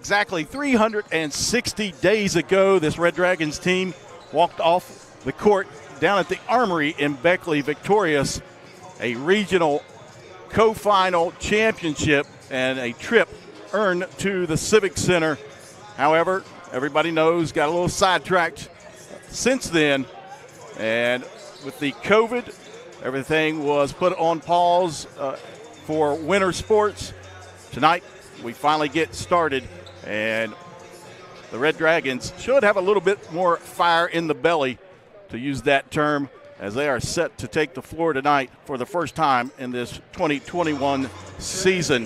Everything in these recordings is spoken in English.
Exactly 360 days ago, this Red Dragons team walked off the court down at the Armory in Beckley, victorious, a regional co-final championship and a trip earned to the Civic Center. However, everybody knows, got a little sidetracked since then, and with the COVID, everything was put on pause for winter sports. Tonight, we finally get started, and the Red Dragons should have a little bit more fire in the belly, to use that term, as they are set to take the floor tonight for the first time in this 2021 season.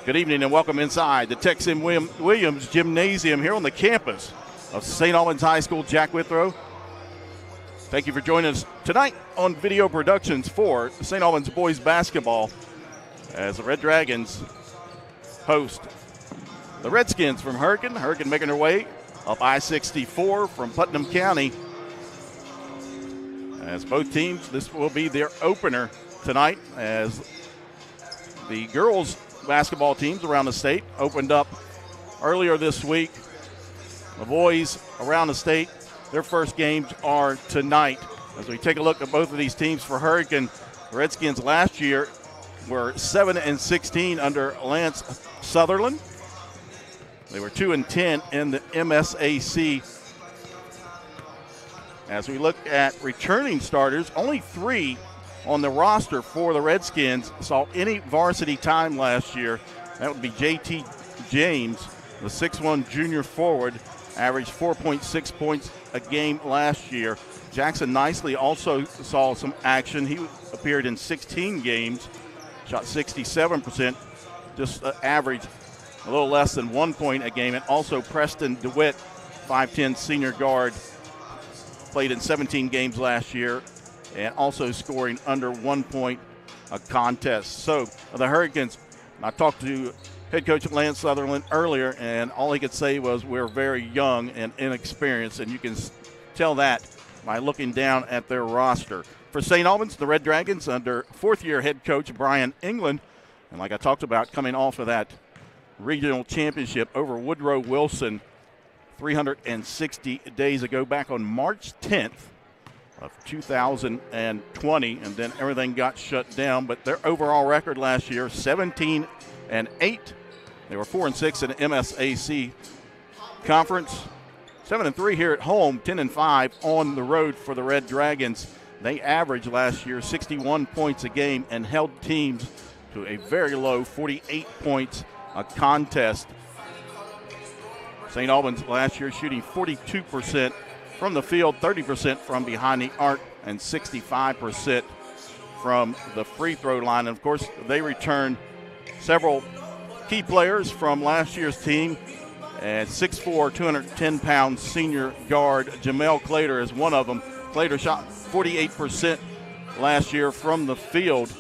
Good evening and welcome inside the Tex M. Williams Gymnasium here on the campus of St. Albans High School. Jack Withrow, thank you for joining us tonight on video productions for St. Albans boys basketball, as the Red Dragons host the Redskins from Hurricane. Hurricane making their way up I-64 from Putnam County. As both teams, this will be their opener tonight, as the girls basketball teams around the state opened up earlier this week. The boys around the state, their first games are tonight. As we take a look at both of these teams for Hurricane, the Redskins last year were 7-16 under Lance Sutherland. They were 2-10 in the MSAC. As we look at returning starters, only 3 on the roster for the Redskins saw any varsity time last year. That would be J.T. James, the 6'1 junior forward, averaged 4.6 points a game last year. Jackson Nicely also saw some action. He appeared in 16 games, shot 67%, just averaged a little less than 1 point a game. And also Preston DeWitt, 5'10 senior guard, played in 17 games last year and also scoring under 1 point a contest. So the Hurricanes, I talked to head coach Lance Sutherland earlier, and all he could say was we're very young and inexperienced, and you can tell that by looking down at their roster. For St. Albans, the Red Dragons under fourth-year head coach Brian England, and like I talked about, coming off of that regional championship over Woodrow Wilson 360 days ago, back on March 10th of 2020, and then everything got shut down. But their overall record last year, 17-8. They were 4-6 in the MSAC conference, 7-3 here at home, 10-5 on the road for the Red Dragons. They averaged last year 61 points a game and held teams to a very low 48 points a contest. St. Albans last year shooting 42% from the field, 30% from behind the arc, and 65% from the free throw line. And of course, they returned several key players from last year's team. And 6'4", 210-pound senior guard Jamel Clater is one of them. Clater shot 48% last year from the field,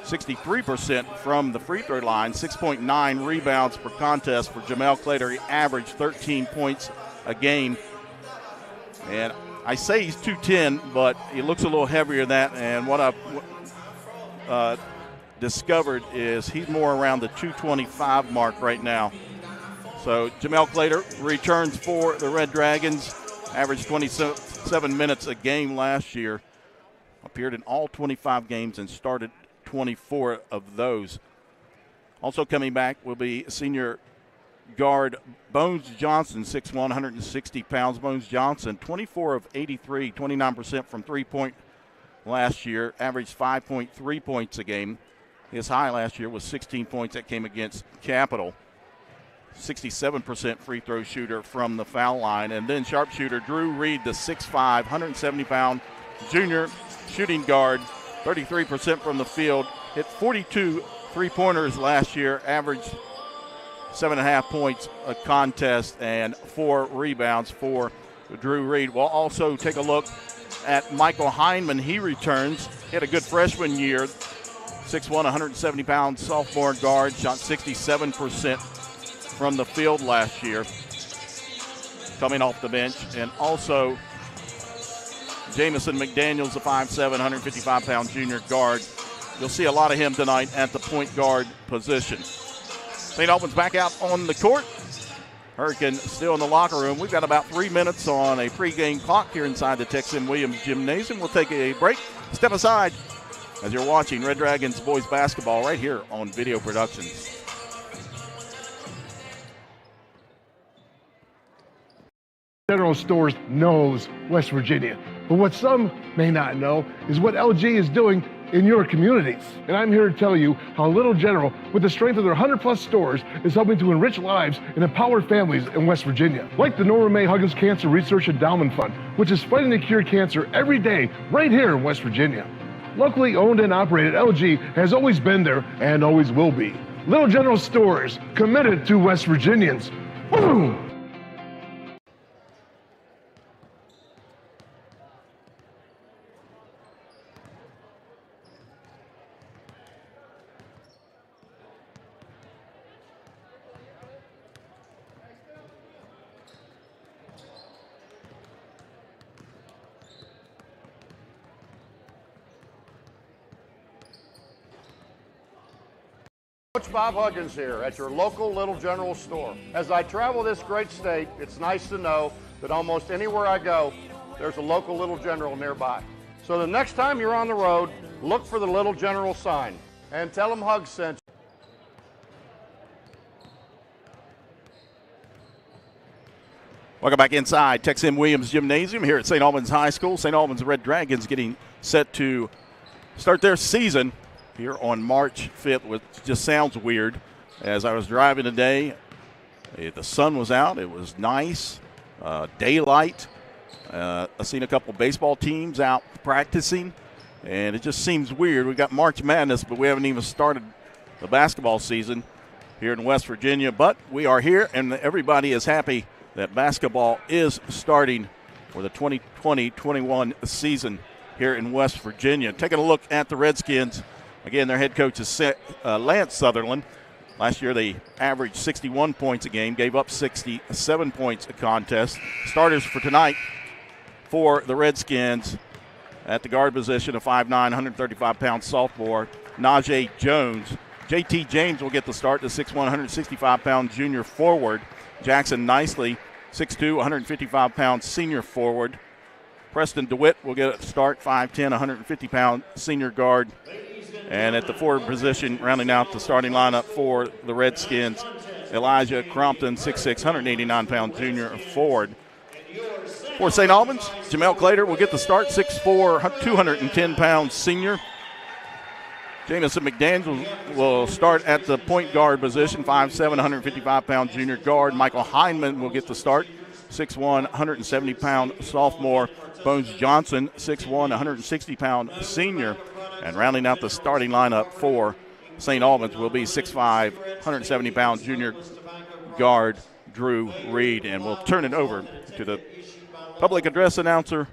63% from the free throw line, 6.9 rebounds per contest for Jamel Clater. He averaged 13 points a game. And I say he's 210, but he looks a little heavier than that. And what I've discovered is he's more around the 225 mark right now. So Jamel Clater returns for the Red Dragons, averaged 27 minutes a game last year, appeared in all 25 games and started 24 of those. Also coming back will be senior guard Bones Johnson, 6'1", 160 pounds. Bones Johnson, 24 of 83, 29% from three-point last year, averaged 5.3 points a game. His high last year was 16 points that came against Capital. 67% free throw shooter from the foul line. And then sharpshooter Drew Reed, the 6'5", 170-pound junior shooting guard, 33% from the field, hit 42 three-pointers last year, averaged 7.5 points a contest and 4 rebounds for Drew Reed. We'll also take a look at Michael Heineman. He returns, had a good freshman year, 6'1", 170-pound sophomore guard, shot 67% from the field last year, coming off the bench. And also Jamison McDaniels, the 5'7", 155-pound junior guard. You'll see a lot of him tonight at the point guard position. St. Albans back out on the court. Hurricane still in the locker room. We've got about 3 minutes on a pregame clock here inside the Tex M. Williams Gymnasium. We'll take a break. Step aside as you're watching Red Dragons boys basketball right here on Video Productions. General Stores knows West Virginia, but what some may not know is what LG is doing in your communities. And I'm here to tell you how Little General, with the strength of their 100+ stores, is helping to enrich lives and empower families in West Virginia. Like the Norma May Huggins Cancer Research Endowment Fund, which is fighting to cure cancer every day right here in West Virginia. Locally owned and operated, LG has always been there and always will be. Little General Stores, committed to West Virginians. Boom! Coach Bob Huggins here at your local Little General store. As I travel this great state, it's nice to know that almost anywhere I go, there's a local Little General nearby. So the next time you're on the road, look for the Little General sign and tell them Hugs sent you. Welcome back inside Tex M. Williams Gymnasium here at St. Albans High School. St. Albans Red Dragons getting set to start their season here on March 5th, which just sounds weird. As I was driving today, the sun was out. It was nice, daylight. I've seen a couple baseball teams out practicing, and it just seems weird. We've got March Madness, but we haven't even started the basketball season here in West Virginia. But we are here, and everybody is happy that basketball is starting for the 2020-21 season here in West Virginia. Taking a look at the Redskins. Again, their head coach is Lance Sutherland. Last year they averaged 61 points a game, gave up 67 points a contest. Starters for tonight for the Redskins at the guard position, a 5'9", 135-pound sophomore, Najee Jones. JT James will get the start, the 6'1", 165-pound junior forward. Jackson Nicely, 6'2", 155-pound senior forward. Preston DeWitt will get a start, 5'10", 150-pound senior guard. And at the forward position, rounding out the starting lineup for the Redskins, Elijah Crompton, 6'6", 189-pound junior forward. For St. Albans, Jamel Clater will get the start, 6'4", 210-pound senior. Jamison McDaniel will start at the point guard position, 5'7", 155-pound junior guard. Michael Hindman will get the start, 6'1", 170-pound sophomore. Bones Johnson, 6'1", 160-pound senior. And rounding out the starting lineup for St. Albans will be 6'5", 170-pound junior guard Drew Reed. And we'll turn it over to the public address announcer.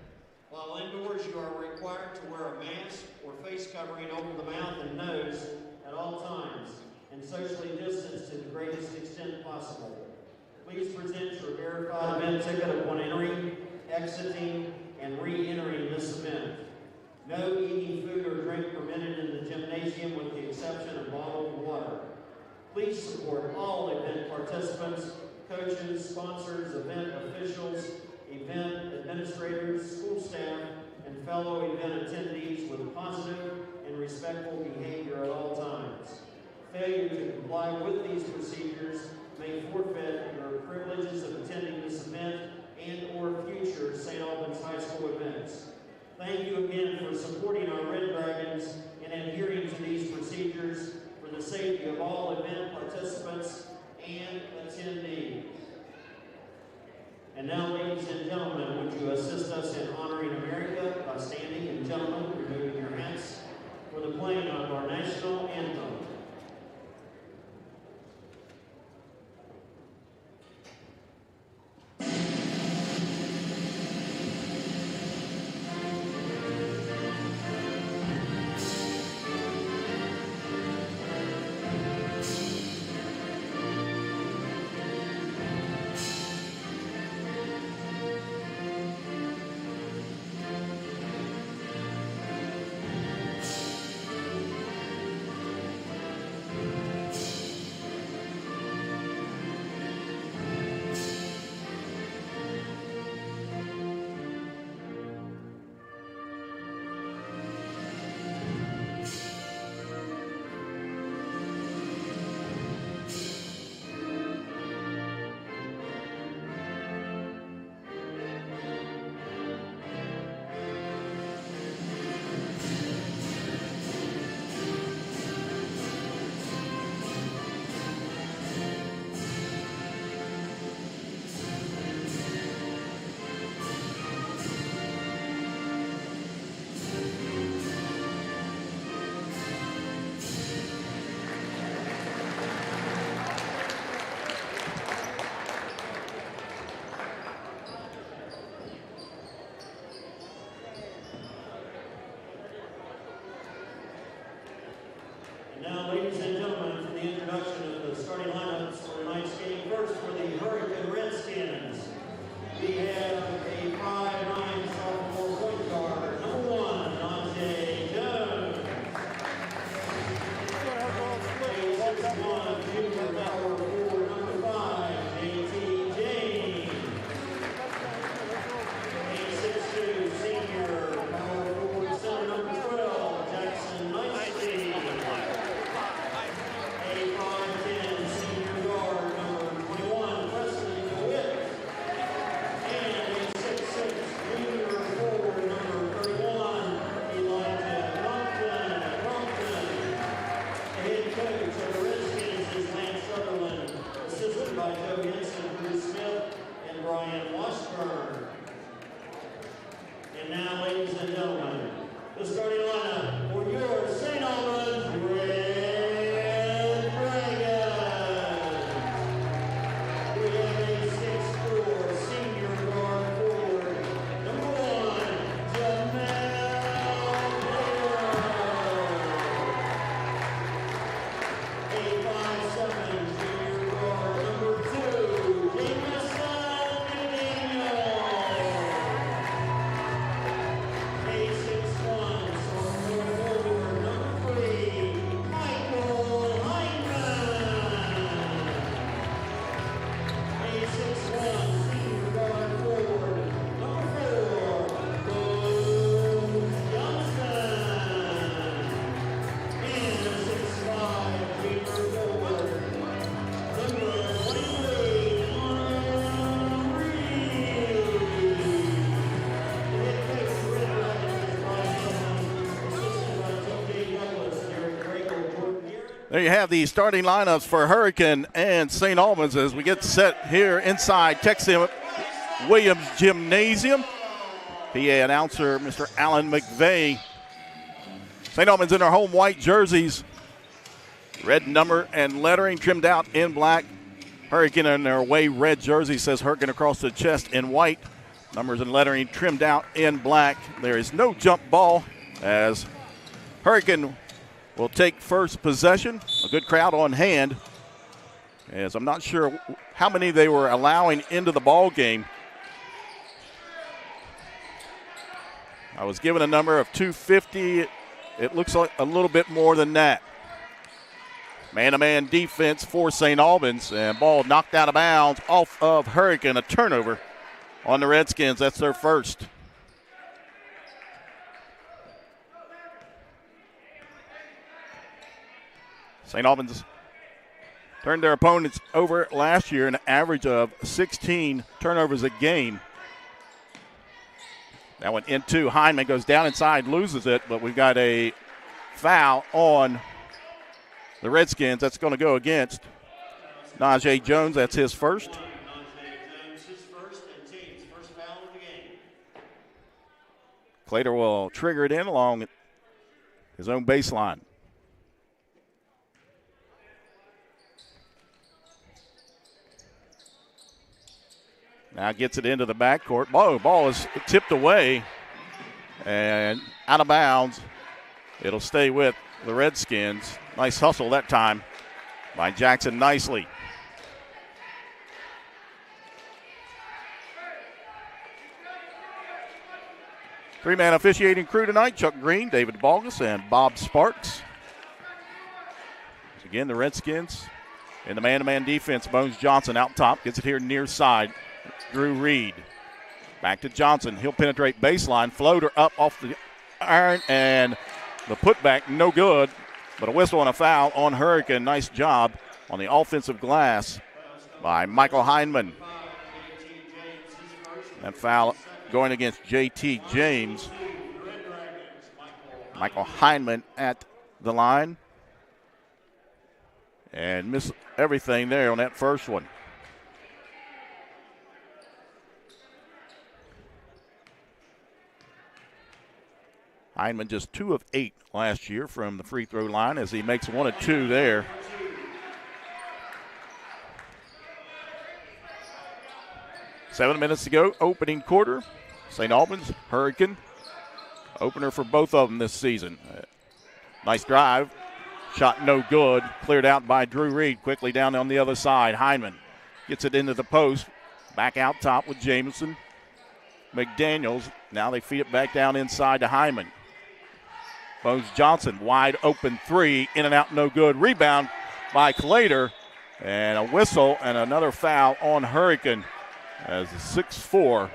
While indoors, you are required to wear a mask or face covering over the mouth and nose at all times and socially distance to the greatest extent possible. Please present your verified event ticket upon entering, exiting, and re-entering this event. No eating food or drink permitted in the gymnasium with the exception of bottled water. Please support all event participants, coaches, sponsors, event officials, event administrators, school staff, and fellow event attendees with positive and respectful behavior at all times. Failure to comply with these procedures may forfeit your privileges of attending this event and or future St. Albans High School events. Thank you again for supporting our Red Dragons and adhering to these procedures for the safety of all event participants and attendees. And now, ladies and gentlemen, would you assist us in honoring America by standing, and gentlemen, removing your hats for the playing of our national anthem. now, ladies and gentlemen, the starting lineup for your St. Albans Red Dragons. We have a 6'4" senior guard forward, number 1, Jamel Taylor. A 5'7" junior guard, number 2, Jameson McDaniel. A 6'1" sophomore forward, number 3, Michael Hyman. A 6'1" senior guard forward, number 4, Coach Johnson. And a 6'5" junior forward, number 23, Connor Reed. The head coach of Red Dragons is Brian Albans, assisted by T.J. Douglas, Derek Draco, Jordan Garrett. There you have the starting lineups for Hurricane and St. Albans as we get set here inside Texas Williams Gymnasium. PA announcer Mr. Alan McVeigh. St. Albans in their home white jerseys. Red number and lettering trimmed out in black. Hurricane in their away red jersey says Hurricane across the chest in white. Numbers and lettering trimmed out in black. There is no jump ball as Hurricane will take first possession. A good crowd on hand, as I'm not sure how many they were allowing into the ball game. I was given a number of 250. It looks like a little bit more than that. Man-to-man defense for St. Albans, and ball knocked out of bounds off of Hurricane. A turnover on the Redskins. That's their first. St. Albans turned their opponents over last year, an average of 16 turnovers a game. That one into Hyman, goes down inside, loses it, but we've got a foul on the Redskins. That's going to go against Najee Jones. That's his first. Najee Jones, his first, and team's first foul of the game. Clater will trigger it in along his own baseline. Now gets it into the backcourt. Ball is tipped away and out of bounds. It'll stay with the Redskins. Nice hustle that time by Jackson Nicely. Three-man officiating crew tonight: Chuck Green, David Balgus, and Bob Sparks. Again, the Redskins in the man-to-man defense. Bones Johnson out top, gets it here near side. Drew Reed. Back to Johnson. He'll penetrate baseline. Floater up off the iron, and the putback no good. But a whistle and a foul on Hurricane. Nice job on the offensive glass by Michael Hyman. That foul going against J.T. James. Michael Hyman at the line. And missed everything there on that first one. Hyman just 2 of 8 last year from the free throw line as he makes 1 of 2 there. Seven minutes to go, opening quarter. St. Albans, Hurricane. Opener for both of them this season. Nice drive. Shot no good. Cleared out by Drew Reed. Quickly down on the other side. Hyman gets it into the post. Back out top with Jameson. McDaniels. Now they feed it back down inside to Hyman. Bones Johnson, wide open three. In and out, no good. Rebound by Clater. And a whistle and another foul on Hurricane as the 6'4",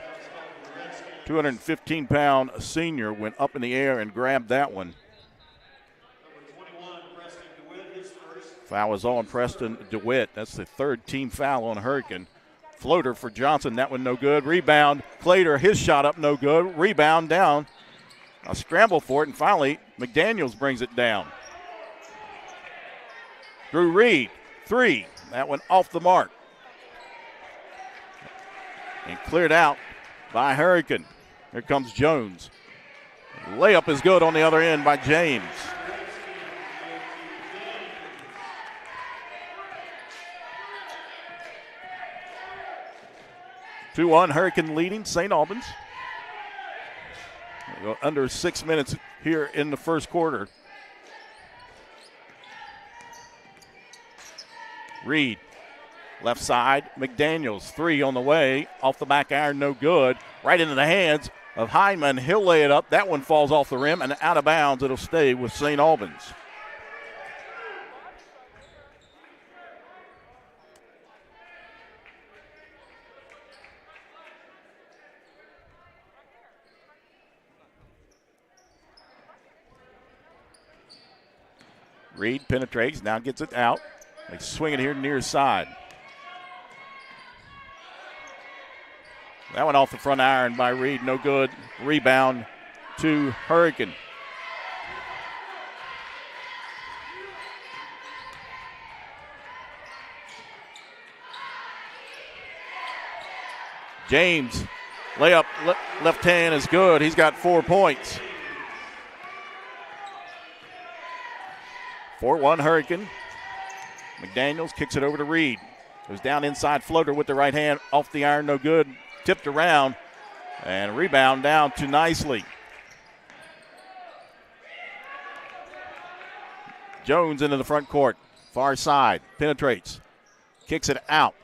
215-pound senior went up in the air and grabbed that one. Foul is on Preston DeWitt. That's the third team foul on Hurricane. Floater for Johnson. That one no good. Rebound. Clater, his shot up no good. Rebound down. A scramble for it, and finally McDaniels brings it down. Drew Reed, 3. That one off the mark. And cleared out by Hurricane. Here comes Jones. Layup is good on the other end by James. Two 2-1 Hurricane leading St. Albans. We'll go under 6 minutes here in the first quarter. Reed, left side, McDaniels, three on the way, off the back iron, no good. Right into the hands of Hyman. He'll lay it up. That one falls off the rim and out of bounds. It'll stay with St. Albans. Reed penetrates, now gets it out. They swing it here near side. That one off the front iron by Reed, no good. Rebound to Hurricane. James, layup, left hand is good. He's got 4 points. 4-1 Hurricane. McDaniels kicks it over to Reed. Goes down inside, floater with the right hand, off the iron, no good. Tipped around, and rebound down to Nicely. Jones into the front court, far side, penetrates, kicks it out.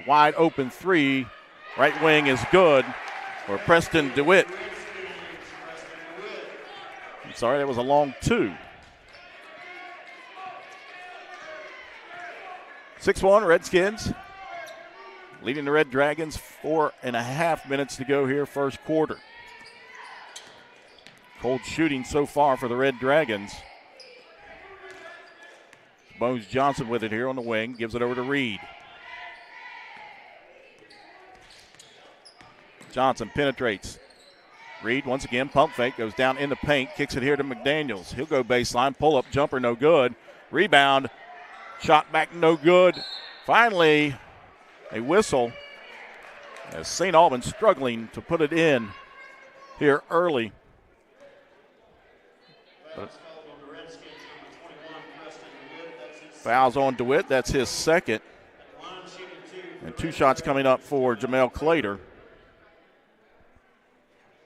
Wide open three, right wing is good for Preston DeWitt. I'm sorry, that was a long two. 6-1 Redskins leading the Red Dragons. 4.5 minutes to go here, first quarter. Cold shooting so far for the Red Dragons. Bones Johnson with it here on the wing, gives it over to Reed. Johnson penetrates. Reed once again, pump fake, goes down in the paint, kicks it here to McDaniels. He'll go baseline, pull up, jumper, no good. Rebound. Shot back, no good. Finally, a whistle as St. Albans struggling to put it in here early. Fouls on DeWitt. That's his second. And 2 shots coming up for Jamel Clater.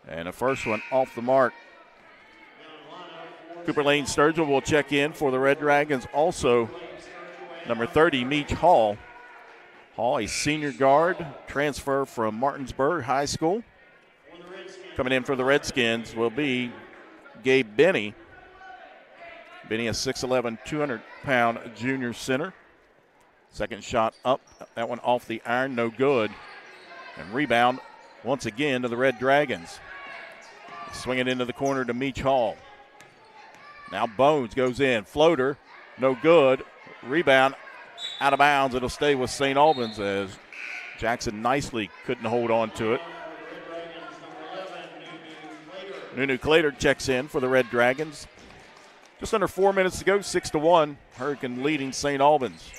And the first one off the mark. Cooper Lane Sturgill will check in for the Red Dragons. Also, number 30, Meach Hall. Hall, a senior guard, transfer from Martinsburg High School. Coming in for the Redskins will be Gabe Benny. Benny, a 6'11", 200-pound junior center. Second shot up, that one off the iron, no good. And rebound once again to the Red Dragons. Swing it into the corner to Meach Hall. Now Bones goes in, floater, no good. Rebound out of bounds. It'll stay with St. Albans as Jackson Nicely couldn't hold on to it. Nunu Clater checks in for the Red Dragons. Just under 4 minutes to go, 6-1. Hurricane leading St. Albans.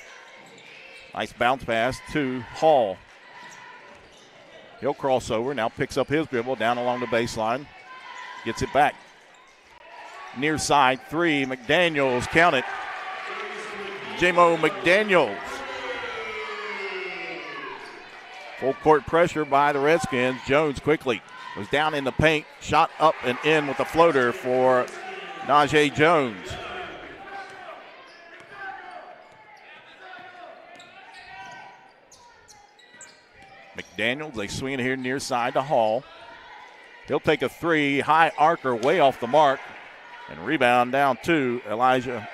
Nice bounce pass to Hall. He'll cross over, now picks up his dribble down along the baseline. Gets it back. Near side three, McDaniels, count it. J-Mo McDaniels. Full court pressure by the Redskins. Jones quickly was down in the paint, shot up and in with a floater for Najee Jones. McDaniels, they swing it here near side to Hall. He'll take a three, high arcer way off the mark, and rebound down to Elijah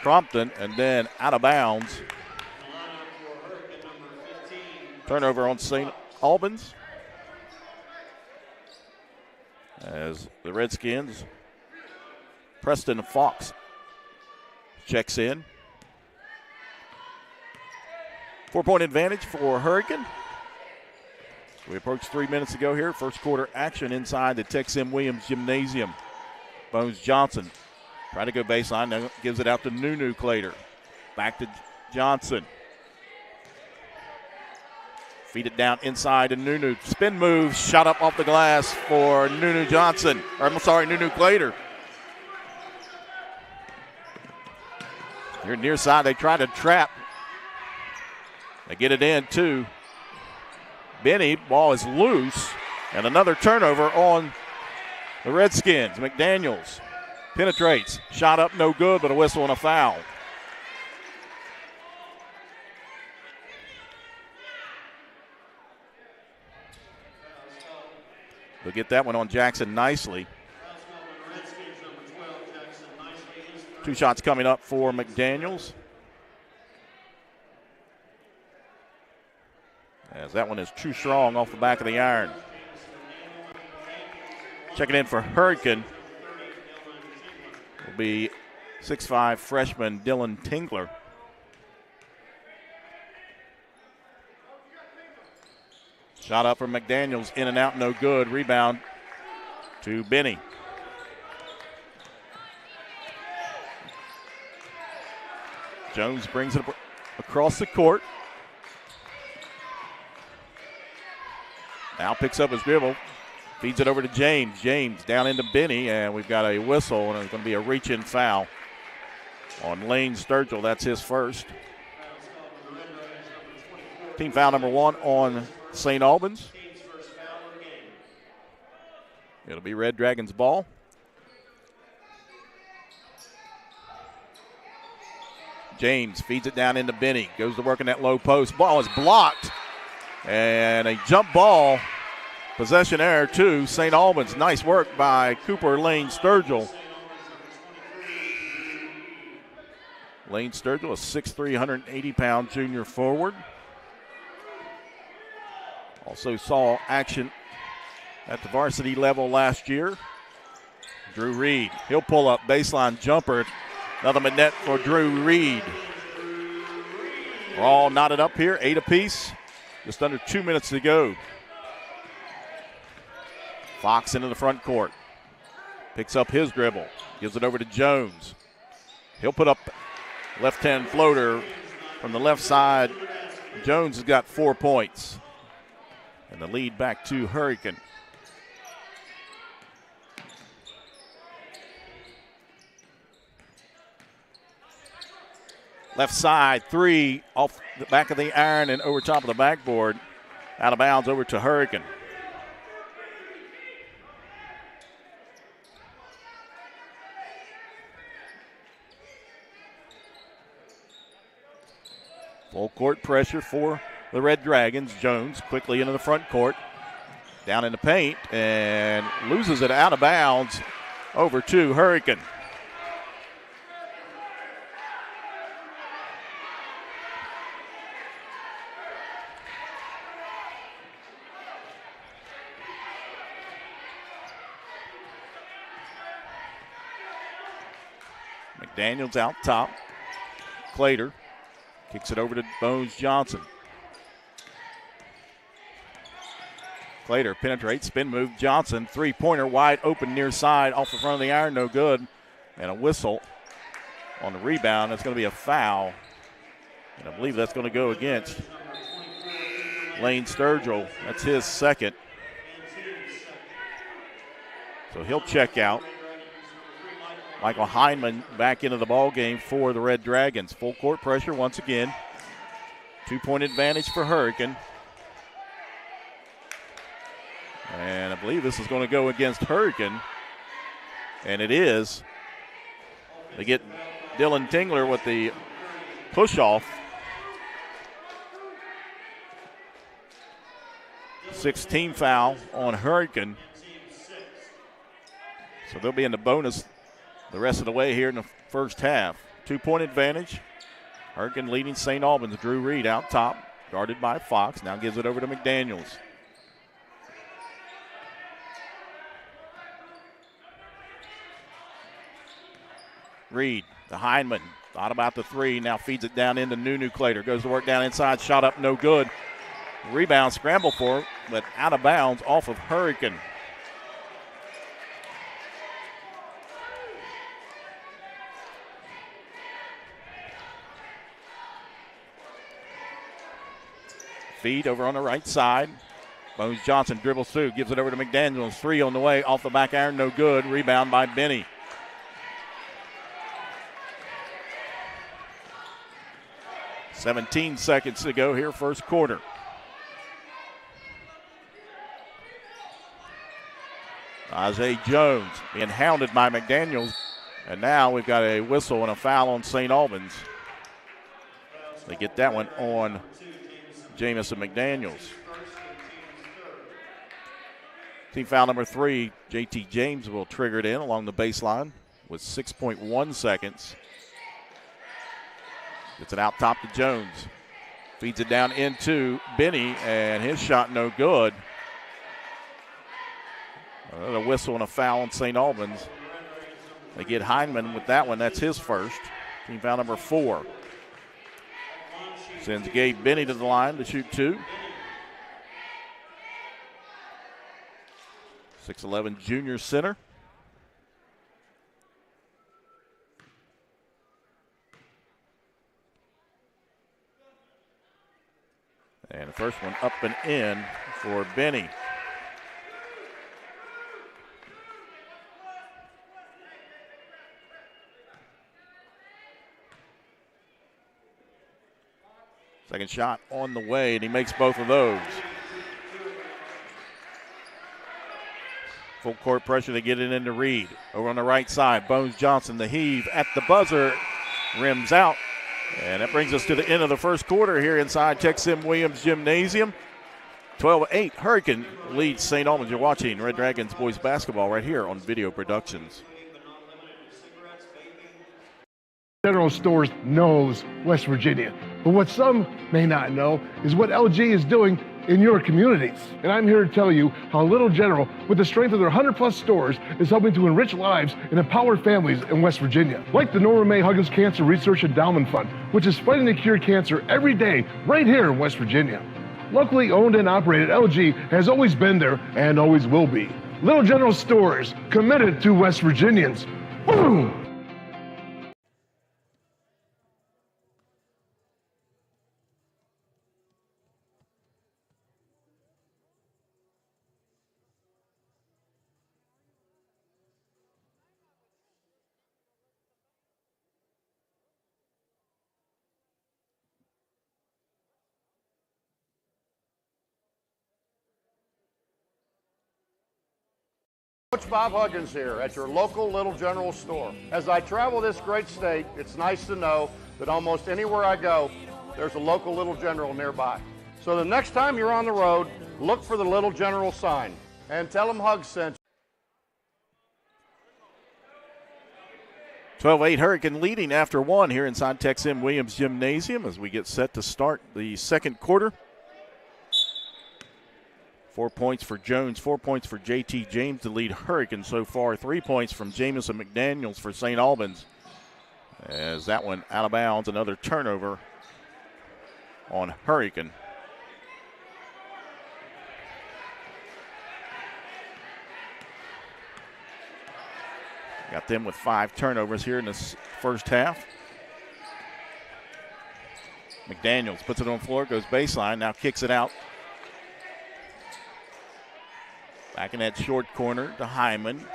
Crompton, and then out of bounds. Turnover on St. Albans as the Redskins, Preston Fox checks in. 4-point advantage for Hurricane. We approach 3 minutes to go here. First quarter action inside the Tex M. Williams Gymnasium. Bones Johnson trying to go baseline, now gives it out to Nunu Clater. Back to Johnson. Feed it down inside to Nunu. Spin move, shot up off the glass for Nunu Johnson. Or I'm sorry, Nunu Glader. Here near side, they try to trap. They get it in too. Benny, ball is loose. And another turnover on the Redskins. McDaniels penetrates. Shot up, no good, but a whistle and a foul. They'll get that one on Jackson nicely. 2 shots coming up for McDaniels. As that one is too strong off the back of the iron. Checking in for Hurricane will be 6'5" freshman Dylan Tingler. Shot up from McDaniels, in and out, no good. Rebound to Benny. Jones brings it across the court. Now picks up his dribble, feeds it over to James. James down into Benny, and we've got a whistle, and it's going to be a reach-in foul on Lane Sturgill. That's his first. Team foul number 1 on St. Albans. It'll be Red Dragons ball. James feeds it down into Benny. Goes to work in that low post. Ball is blocked. And a jump ball. Possession error to St. Albans. Nice work by Cooper Lane Sturgill. Lane Sturgill, a 6'3", 180-pound junior forward. Also saw action at the varsity level last year. Drew Reed, he'll pull up, baseline jumper. Another net for Drew Reed. We're all knotted up here, 8 apiece. Just under 2 minutes to go. Fox into the front court. Picks up his dribble. Gives it over to Jones. He'll put up left-hand floater from the left side. Jones has got 4 points. And the lead back to Hurricane. Left side, 3 off the back of the iron and over top of the backboard. Out of bounds over to Hurricane. Full court pressure for the Red Dragons. Jones quickly into the front court. Down in the paint and loses it out of bounds over to Hurricane. McDaniels out top. Clater kicks it over to Bones Johnson. Clater penetrates, spin move, Johnson, 3-pointer wide open near side, off the front of the iron, no good. And a whistle on the rebound. It's going to be a foul. And I believe that's going to go against Lane Sturgill. That's his second. So he'll check out. Michael Heinman back into the ball game for the Red Dragons. Full court pressure once again. 2-point advantage for Hurricane. And I believe this is going to go against Hurricane. And it is. They get Dylan Tingler with the push-off. 16 foul on Hurricane. So they'll be in the bonus the rest of the way here in the first half. 2-point advantage. Hurricane leading St. Albans. Drew Reed out top, guarded by Fox. Now gives it over to McDaniels. Reed to Heinman. Thought about the 3. Now feeds it down into Nunu Clater. Goes to work down inside. Shot up, no good. Rebound, scramble for it, but out of bounds off of Hurricane. Feed over on the right side. Bones Johnson dribbles through, gives it over to McDaniels. 3 on the way, off the back iron, no good. Rebound by Benny. "17 seconds to go here, first quarter. Isaiah Jones being hounded by McDaniels. And now we've got a whistle and a foul on St. Albans. They get that one on Jamison McDaniels. Team foul number 3, JT James will trigger it in along the baseline with 6.1 seconds. Gets it out top to Jones. Feeds it down into Benny, and his shot no good. A whistle and a foul on St. Albans. They get Heinman with that one. That's his first. Team foul number 4. Sends Gabe Benny to the line to shoot 2. 6'11" junior center. And the first one up and in for Benny. Second shot on the way, and he makes both of those. Full court pressure to get it into Reed. Over on the right side, Bones Johnson, the heave at the buzzer, rims out. And that brings us to the end of the first quarter here inside Tex-Sim Williams Gymnasium. 12-8, Hurricane leads St. Albans. You're watching Red Dragons boys basketball right here on Video Productions. General Stores knows West Virginia. But what some may not know is what LG is doing in your communities. And I'm here to tell you how Little General, with the strength of their 100-plus stores, is helping to enrich lives and empower families in West Virginia. Like the Norma May Huggins Cancer Research Endowment Fund, which is fighting to cure cancer every day right here in West Virginia. Locally owned and operated, LG has always been there and always will be. Little General Stores, committed to West Virginians. Boom! Coach Bob Huggins here at your local Little General store. As I travel this great state, it's nice to know that almost anywhere I go, there's a local Little General nearby. So the next time you're on the road, look for the Little General sign and tell them Hugs sent you. 12-8 Hurricane leading after 1 here inside Tex-Sim Williams Gymnasium as we get set to start the second quarter. 4 points for Jones, 4 points for JT James to lead Hurricane so far. 3 points from Jamison McDaniels for St. Albans. As that one out of bounds, another turnover on Hurricane. Got them with 5 turnovers here in this first half. McDaniels puts it on the floor, goes baseline, now kicks it out. Back in that short corner to Hyman.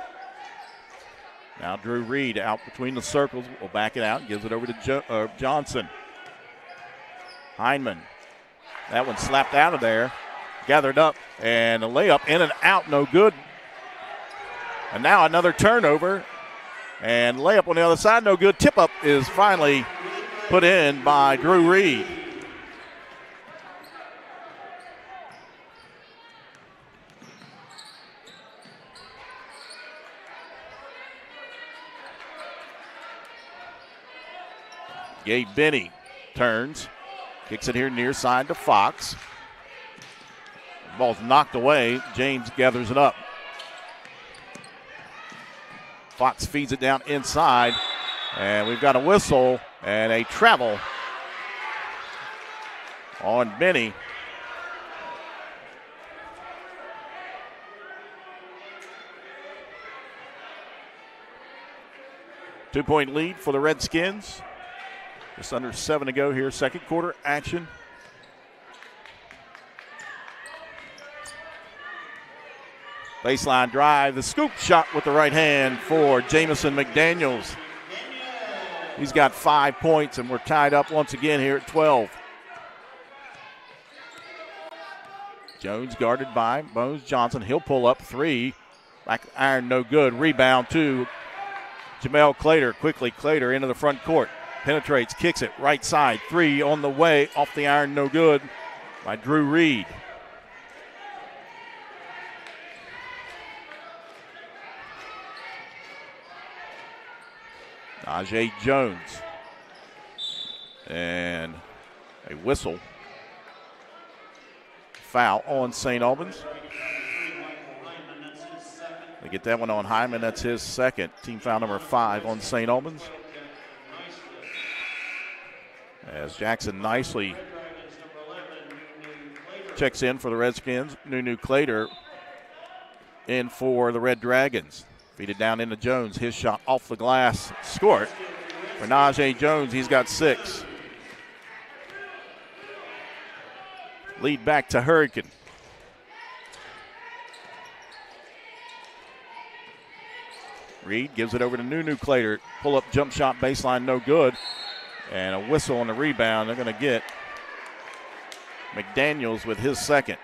Now Drew Reed out between the circles. Will back it out. Gives it over to Johnson. Hyman. That one slapped out of there. Gathered up. And a layup in and out. No good. And now another turnover. And layup on the other side. No good. Tip up is finally put in by Drew Reed. Gabe Benny turns, kicks it here near side to Fox. Ball's knocked away. James gathers it up. Fox feeds it down inside, and we've got a whistle and a travel on Benny. Two-point lead for the Redskins. Just under 7 to go here, second quarter action. Baseline drive, the scoop shot with the right hand for Jamison McDaniels. He's got 5 points, and we're tied up once again here at 12. Jones guarded by Bones Johnson. He'll pull up 3. Back iron, no good. Rebound to Jamel Clater. Quickly, Clater into the front court. Penetrates, kicks it, right side. 3 on the way, off the iron, no good by Drew Reed. Najee Jones. And a whistle. Foul on St. Albans. They get that one on Hyman. That's his second. Team foul number 5 on St. Albans. As Jackson Nicely checks in for the Redskins. Nunu Clater in for the Red Dragons. Feed it down into Jones. His shot off the glass. Score it for Najee Jones. He's got 6. Lead back to Hurricane. Reed gives it over to Nunu Clater. Pull up jump shot baseline, no good. And a whistle on the rebound. They're going to get McDaniels with his second.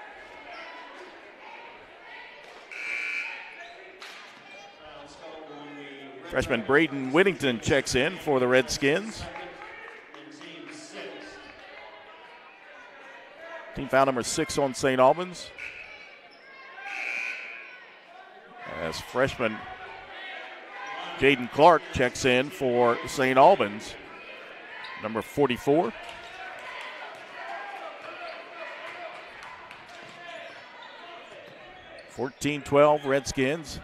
Freshman Braden Whittington checks in for the Redskins. Team foul number 6 on St. Albans. As freshman Jaden Clark checks in for St. Albans, number 44. (14-12) Redskins.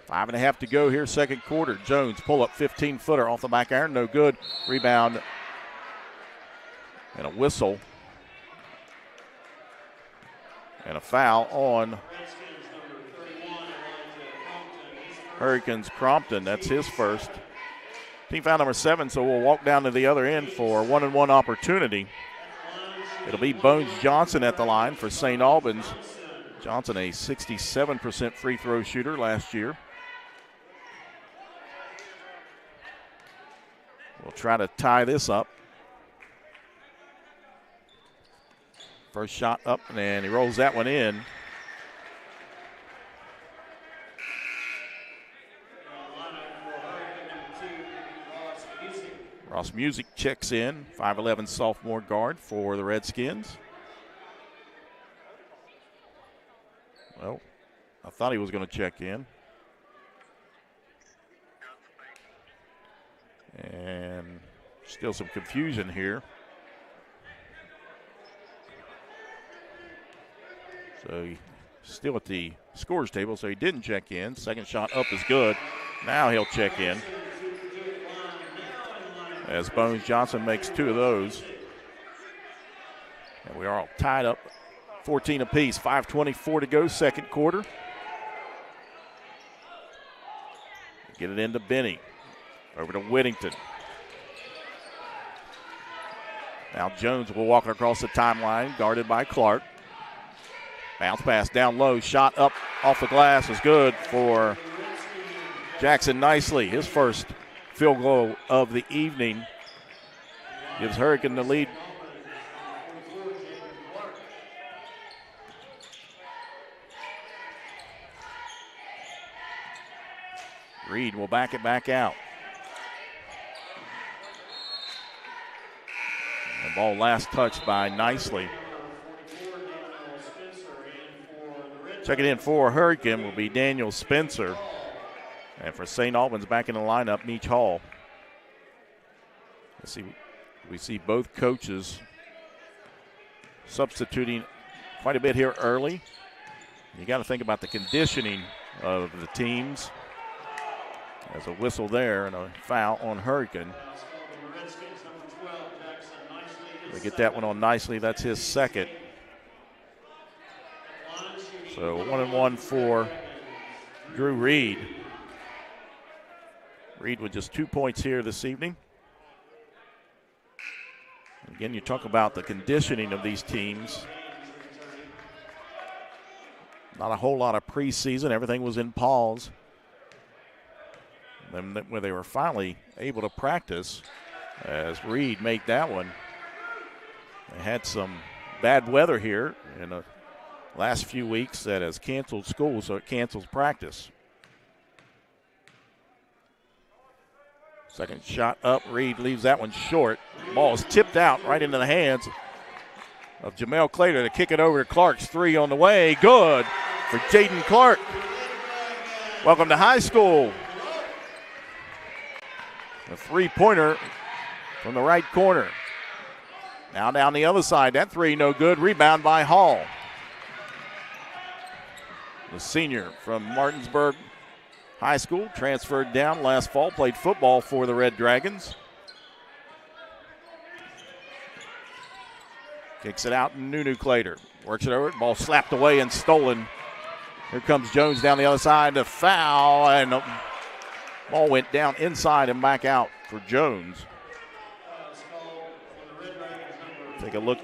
5.5 to go here, second quarter. Jones pull up 15-footer off the back iron, no good. Rebound and a whistle. And a foul on Hurricanes Crompton. That's his first. Team foul number 7, so we'll walk down to the other end for a 1-and-1 opportunity. It'll be Bones Johnson at the line for St. Albans. Johnson, a 67% free throw shooter last year. We'll try to tie this up. First shot up, and he rolls that one in. Ross Music checks in, 5'11" sophomore guard for the Redskins. Well, I thought he was going to check in. And still some confusion here. So he's still at the scores table, so he didn't check in. Second shot up is good. Now he'll check in, as Bones Johnson makes 2 of those. And we are all tied up, 14 apiece. 5:24 to go, second quarter. Get it into Benny. Over to Whittington. Now Jones will walk across the timeline, guarded by Clark. Bounce pass down low, shot up off the glass is good for Jackson Nicely. His first field goal of the evening gives Hurricane the lead. Reed will back it back out. The ball last touched by Nicely. Checking in for Hurricane will be Daniel Spencer. And for St. Albans back in the lineup, Meach Hall. Let's see, we see both coaches substituting quite a bit here early. You got to think about the conditioning of the teams. There's a whistle there and a foul on Hurricane. They get that one on Nicely. That's his second. So 1-and-1 for Drew Reed. Reed with just 2 points here this evening. Again, you talk about the conditioning of these teams. Not a whole lot of preseason. Everything was in pause. Then where they were finally able to practice as Reed made that one. They had some bad weather here in the last few weeks that has canceled school, so it cancels practice. Second shot up. Reed leaves that one short. Ball is tipped out right into the hands of Jamel Clater to kick it over to Clark's three on the way. Good for Jaden Clark. Welcome to high school. A three-pointer from the right corner. Now down the other side. That three no good. Rebound by Hall. The senior from Martinsburg High School, transferred down last fall, played football for the Red Dragons. Kicks it out, Nunu Clater works it over. Ball slapped away and stolen. Here comes Jones down the other side. The foul, and the ball went down inside and back out for Jones. Take a look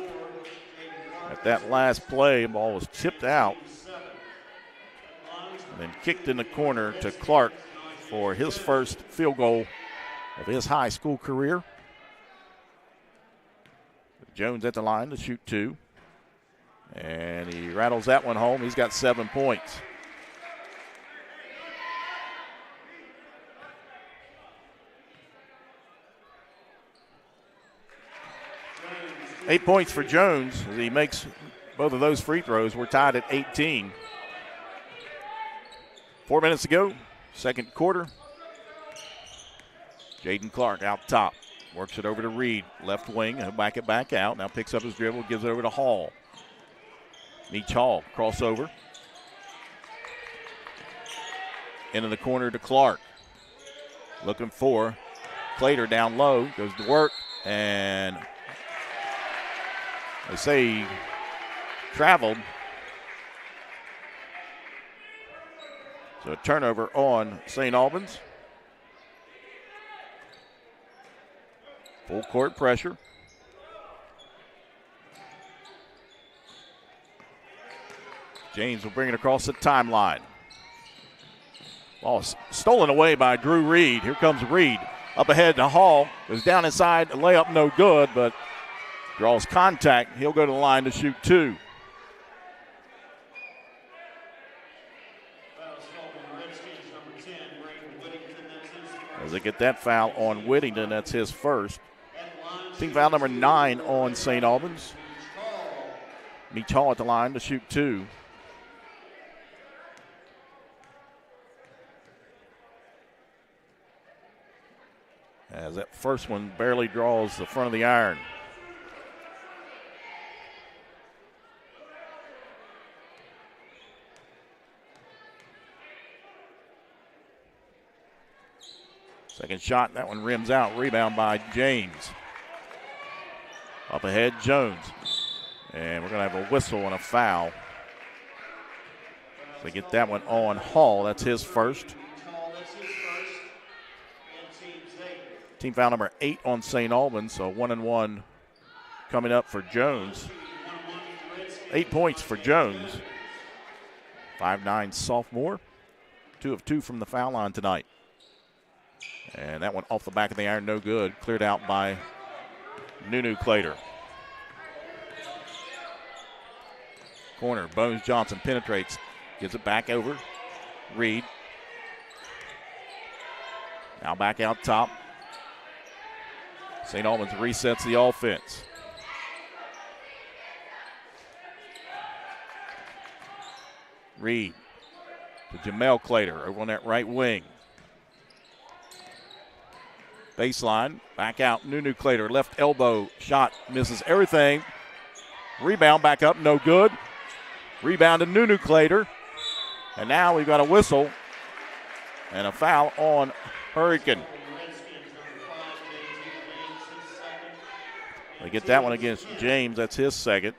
at that last play. Ball was tipped out. And then kicked in the corner to Clark for his first field goal of his high school career. Jones at the line to shoot two. And he rattles that one home. He's got 7 points. Eight points for Jones as he makes both of those free throws. We're tied at 18. 4 minutes to go, second quarter. Jaden Clark out top. Works it over to Reed, left wing. He'll back it back out. Now picks up his dribble, gives it over to Hall. Meets Hall, crossover. Into the corner to Clark. Looking for Clater down low. Goes to work, and they say he traveled. So a turnover on St. Albans. Full court pressure. James will bring it across the timeline. Ball stolen away by Drew Reed. Here comes Reed. Up ahead to Hall. Goes down inside. The layup no good, but draws contact. He'll go to the line to shoot two. As they get that foul on Whittington, that's his first. Team foul number 9 on St. Albans. Meets Hall at the line to shoot two. As that first one barely draws the front of the iron. Second shot, that one rims out. Rebound by James. Up ahead, Jones. And we're going to have a whistle and a foul. So they get that one on Hall. That's his first. Team foul number 8 on St. Albans, so 1-1 coming up for Jones. 8 points for Jones. 5'9" sophomore. 2 of 2 from the foul line tonight. And that one off the back of the iron, no good. Cleared out by Nunu Clater. Corner, Bones Johnson penetrates. Gives it back over. Reed. Now back out top. St. Albans resets the offense. Reed to Jamel Clater over on that right wing. Baseline, back out, Nunu Clater, left elbow shot, misses everything. Rebound back up, no good. Rebound to Nunu Clater. And now we've got a whistle and a foul on Hurricane. They get that one against James, that's his second.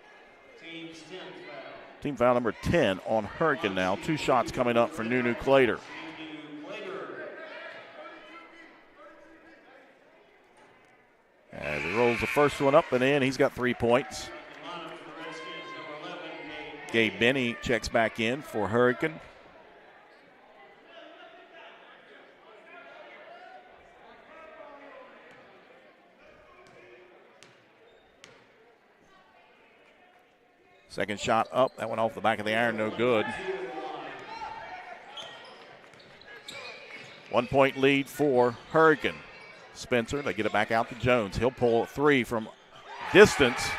Team foul number 10 on Hurricane now. 2 shots coming up for Nunu Clater. As he rolls the first one up and in, he's got 3 points. Gabe Benny checks back in for Hurricane. Second shot up. That went off the back of the iron, no good. 1 point lead for Hurricane. Spencer, they get it back out to Jones. He'll pull 3 from distance.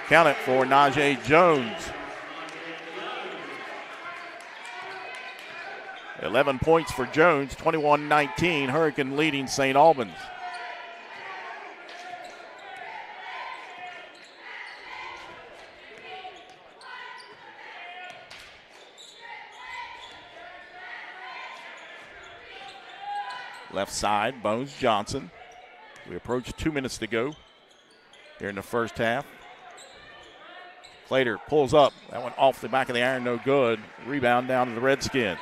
Count it for Najee Jones. 11 points for Jones, 21-19. Hurricane leading St. Albans. Left side, Bones Johnson. We approach 2 minutes to go here in the first half. Clater pulls up. That one off the back of the iron, no good. Rebound down to the Redskins.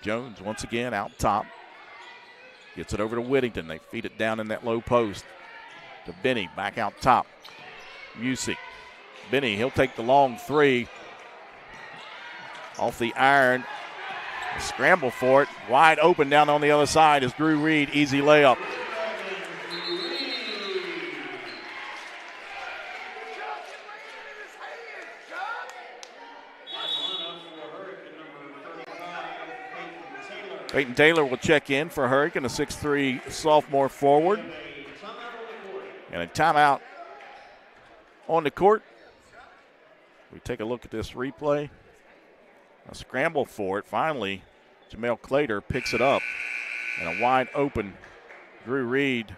Jones once again out top. Gets it over to Whittington. They feed it down in that low post to Benny, back out top. Music. Benny, he'll take the long 3. Off the iron. Scramble for it. Wide open down on the other side is Drew Reed. Easy layup. Peyton Taylor will check in for Hurricane, a 6'3" sophomore forward. And a timeout on the court. We take a look at this replay. A scramble for it. Finally, Jamel Clater picks it up. And a wide open Drew Reed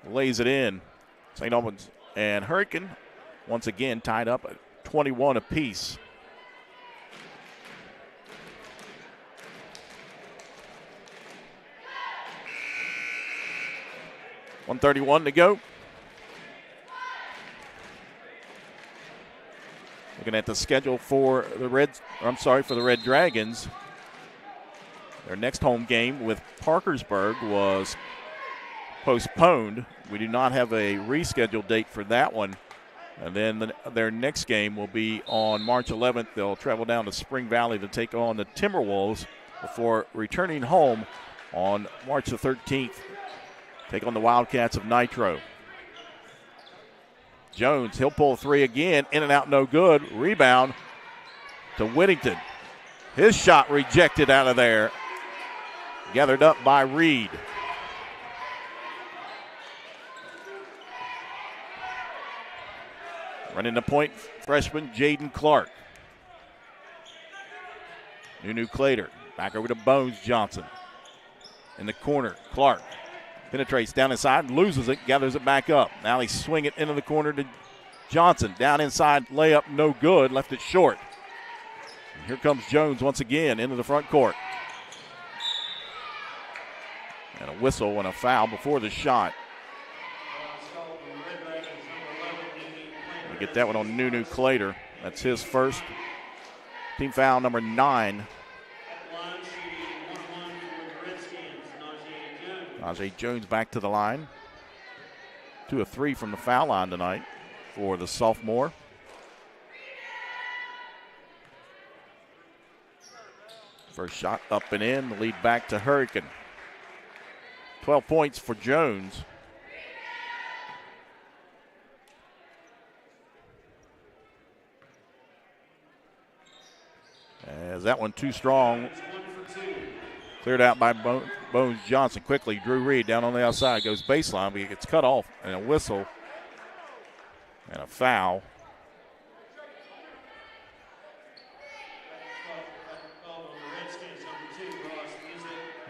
lays it in. St. Albans and Hurricane once again tied up at 21 apiece. .131 to go. Looking at the schedule for the Red Dragons. Their next home game with Parkersburg was postponed. We do not have a rescheduled date for that one. And then their next game will be on March 11th. They'll travel down to Spring Valley to take on the Timberwolves before returning home on March the 13th. Take on the Wildcats of Nitro. Jones, he'll pull 3 again. In and out, no good. Rebound to Whittington. His shot rejected out of there. Gathered up by Reed. Running the point, freshman Jaden Clark. Nunu Clater. Back over to Bones Johnson. In the corner, Clark. Penetrates down inside, loses it, gathers it back up. Now he swing it into the corner to Johnson. Down inside, layup, no good, left it short. And here comes Jones once again into the front court. And a whistle and a foul before the shot. We get that one on Nunu Clater. That's his first. Team foul number 9. Najee Jones back to the line. 2 of 3 from the foul line tonight for the sophomore. First shot up and in, the lead back to Hurricane. 12 points for Jones. As that one too strong. Cleared out by Bones Johnson quickly. Drew Reed down on the outside, goes baseline, but he gets cut off, and a whistle and a foul.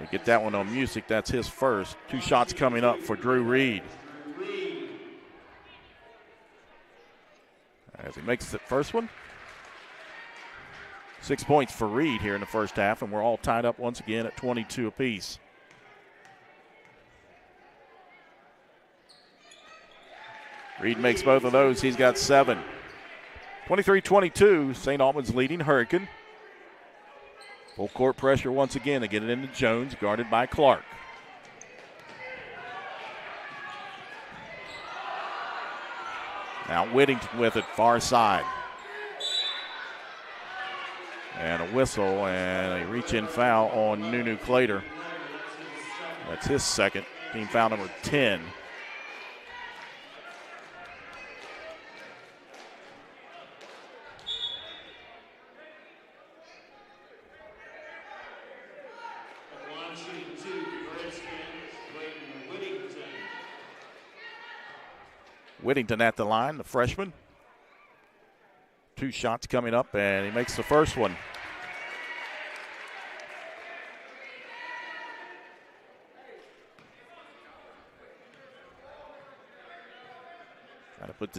We get that one on Music. That's his first. 2 shots coming up for Drew Reed. As he makes the first one. 6 points for Reed here in the first half, and we're all tied up once again at 22 apiece. Reed makes both of those. He's got 7. 23-22, St. Albans leading Hurricane. Full court pressure once again. They get it into Jones, guarded by Clark. Now Whittington with it, far side. And a whistle and a reach-in foul on Nunu Clater. That's his second. Team foul number 10. Whittington at the line, the freshman. 2 shots coming up, and he makes the first one. Trying to put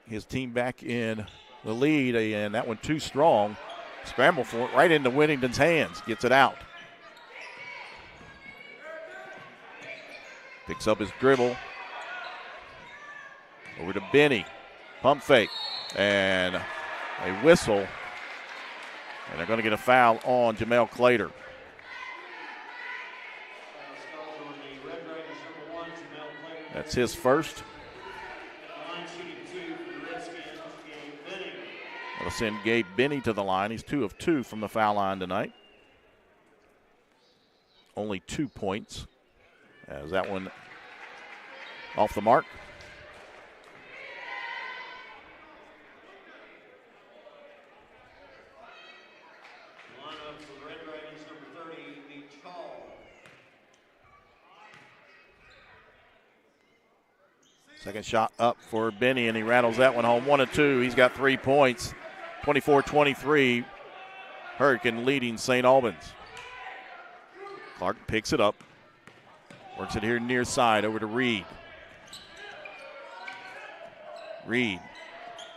his team back in the lead, and that one too strong. Scramble for it right into Whittington's hands. Gets it out. Picks up his dribble. Over to Benny. Pump fake. And a whistle. And they're going to get a foul on Jamel Clater. That's his first. That'll send Gabe Benny to the line. He's 2 of 2 from the foul line tonight. Only 2 points. As that one off the mark. Second shot up for Benny, and he rattles that one home. 1 of 2. He's got 3 points. 24-23. Hurricane leading St. Albans. Clark picks it up. Works it here near side over to Reed. Reed.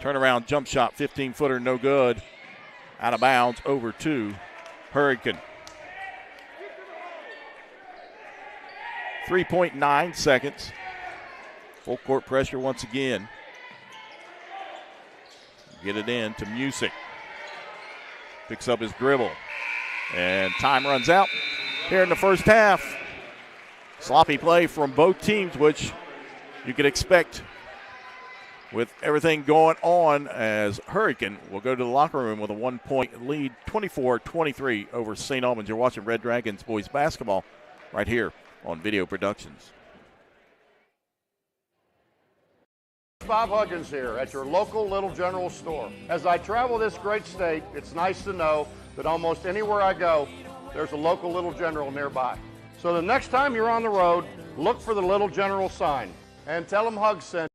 Turnaround jump shot. 15-footer, no good. Out of bounds over to Hurricane. 3.9 seconds. Full court pressure once again. Get it in to Music. Picks up his dribble. And time runs out here in the first half. Sloppy play from both teams, which you could expect with everything going on, as Hurricane will go to the locker room with a 1-point lead, 24-23 over St. Albans. You're watching Red Dragons boys basketball right here on Video Productions. Bob Huggins here at your local Little General store. As I travel this great state, it's nice to know that almost anywhere I go, there's a local Little General nearby. So the next time you're on the road, look for the Little General sign and tell them Hugs sent.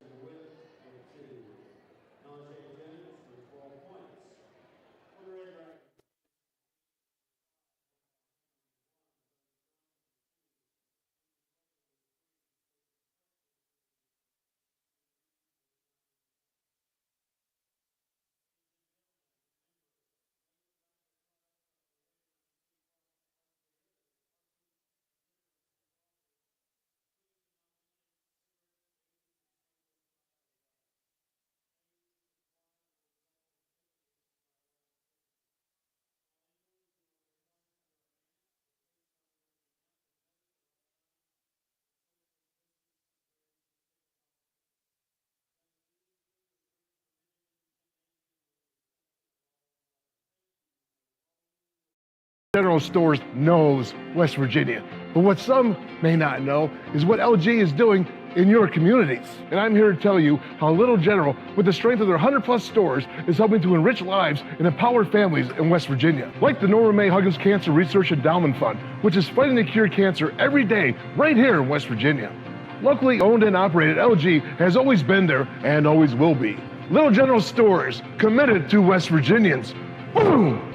General Stores knows West Virginia. But what some may not know is what LG is doing in your communities. And I'm here to tell you how Little General, with the strength of their 100-plus stores, is helping to enrich lives and empower families in West Virginia. Like the Norma May Huggins Cancer Research Endowment Fund, which is fighting to cure cancer every day right here in West Virginia. Locally owned and operated, LG has always been there and always will be. Little General Stores, committed to West Virginians. Boom!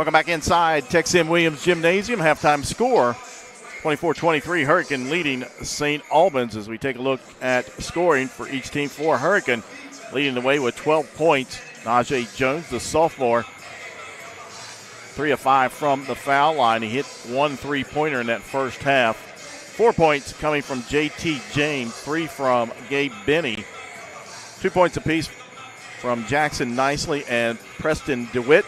Welcome back inside Tex M. Williams Gymnasium. Halftime score, 24-23. Hurricane leading St. Albans as we take a look at scoring for each team. For Hurricane, leading the way with 12 points. Najee Jones, the sophomore, 3 of 5 from the foul line. He hit 1 3-pointer in that first half. 4 points coming from J.T. James, 3 from Gabe Benny. 2 points apiece from Jackson Nicely and Preston DeWitt.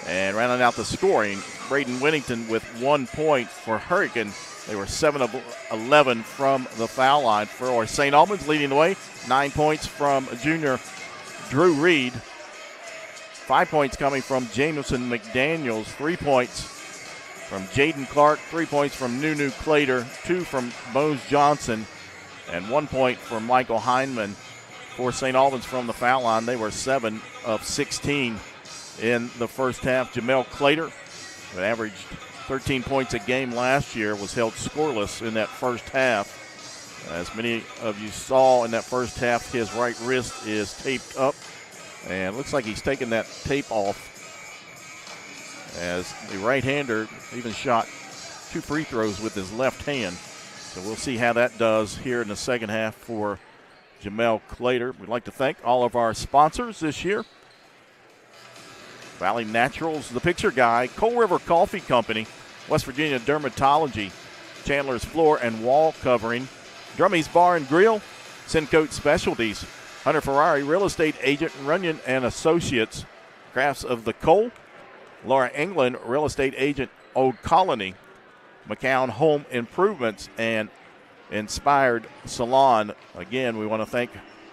And rounding out the scoring, Braden Whittington with 1 point for Hurricane. They were 7 of 11 from the foul line. For St. Albans leading the way, 9 points from junior Drew Reed. 5 points coming from Jameson McDaniels. 3 points from Jaden Clark. 3 points from Nunu Clater. 2 from Mose Johnson. And 1 point for Michael Heinman. For St. Albans from the foul line, they were 7 of 16 in the first half. Jamel Clater, who averaged 13 points a game last year, was held scoreless in that first half. As many of you saw in that first half, his right wrist is taped up, and looks like he's taken that tape off, as the right-hander even shot 2 free throws with his left hand. So we'll see how that does here in the second half for Jamel Clater. We'd like to thank all of our sponsors this year. Valley Naturals, The Picture Guy, Coal River Coffee Company, West Virginia Dermatology, Chandler's Floor and Wall Covering, Drummy's Bar and Grill, Sincoat Specialties, Hunter Ferrari Real Estate Agent, Runyon and Associates, Crafts of the Coal, Laura England Real Estate Agent, Old Colony, McCown Home Improvements, and Inspired Salon. Again, we want to thank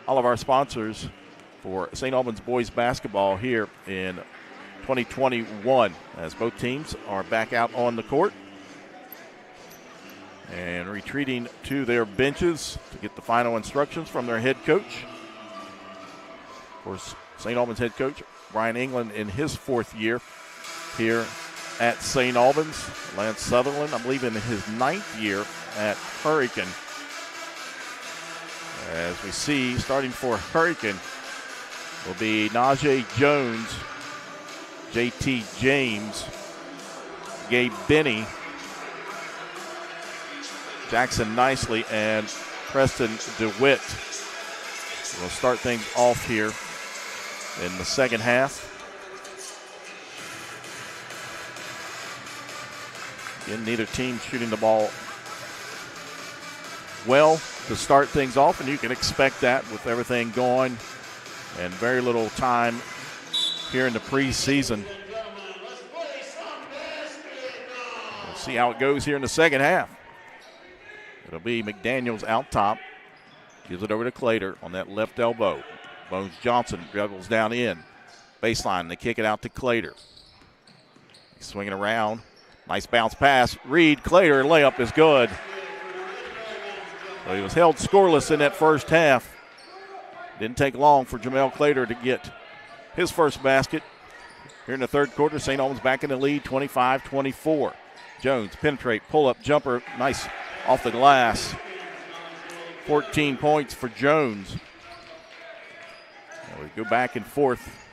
all of our sponsors for St. Albans boys basketball here in 2021, as both teams are back out on the court and retreating to their benches to get the final instructions from their head coach. Of course, St. Albans head coach Brian England in his 4th year here at St. Albans. Lance Sutherland, I believe, in his 9th year at Hurricane. As we see, starting for Hurricane will be Najee Jones, J.T. James, Gabe Benny, Jackson Nicely, and Preston DeWitt. We'll start things off here in the second half. Again, neither team shooting the ball well to start things off, and you can expect that with everything going and very little time here in the preseason. We'll see how it goes here in the second half. It'll be McDaniels out top. Gives it over to Clater on that left elbow. Bones Johnson dribbles down in. Baseline, they kick it out to Clater. He's swinging around. Nice bounce pass. Reed, Clater, layup is good. So he was held scoreless in that first half. Didn't take long for Jamel Clater to get his first basket. Here in the third quarter, St. Albans back in the lead, 25-24. Jones, penetrate, pull-up jumper, nice off the glass. 14 points for Jones. Now we go back and forth.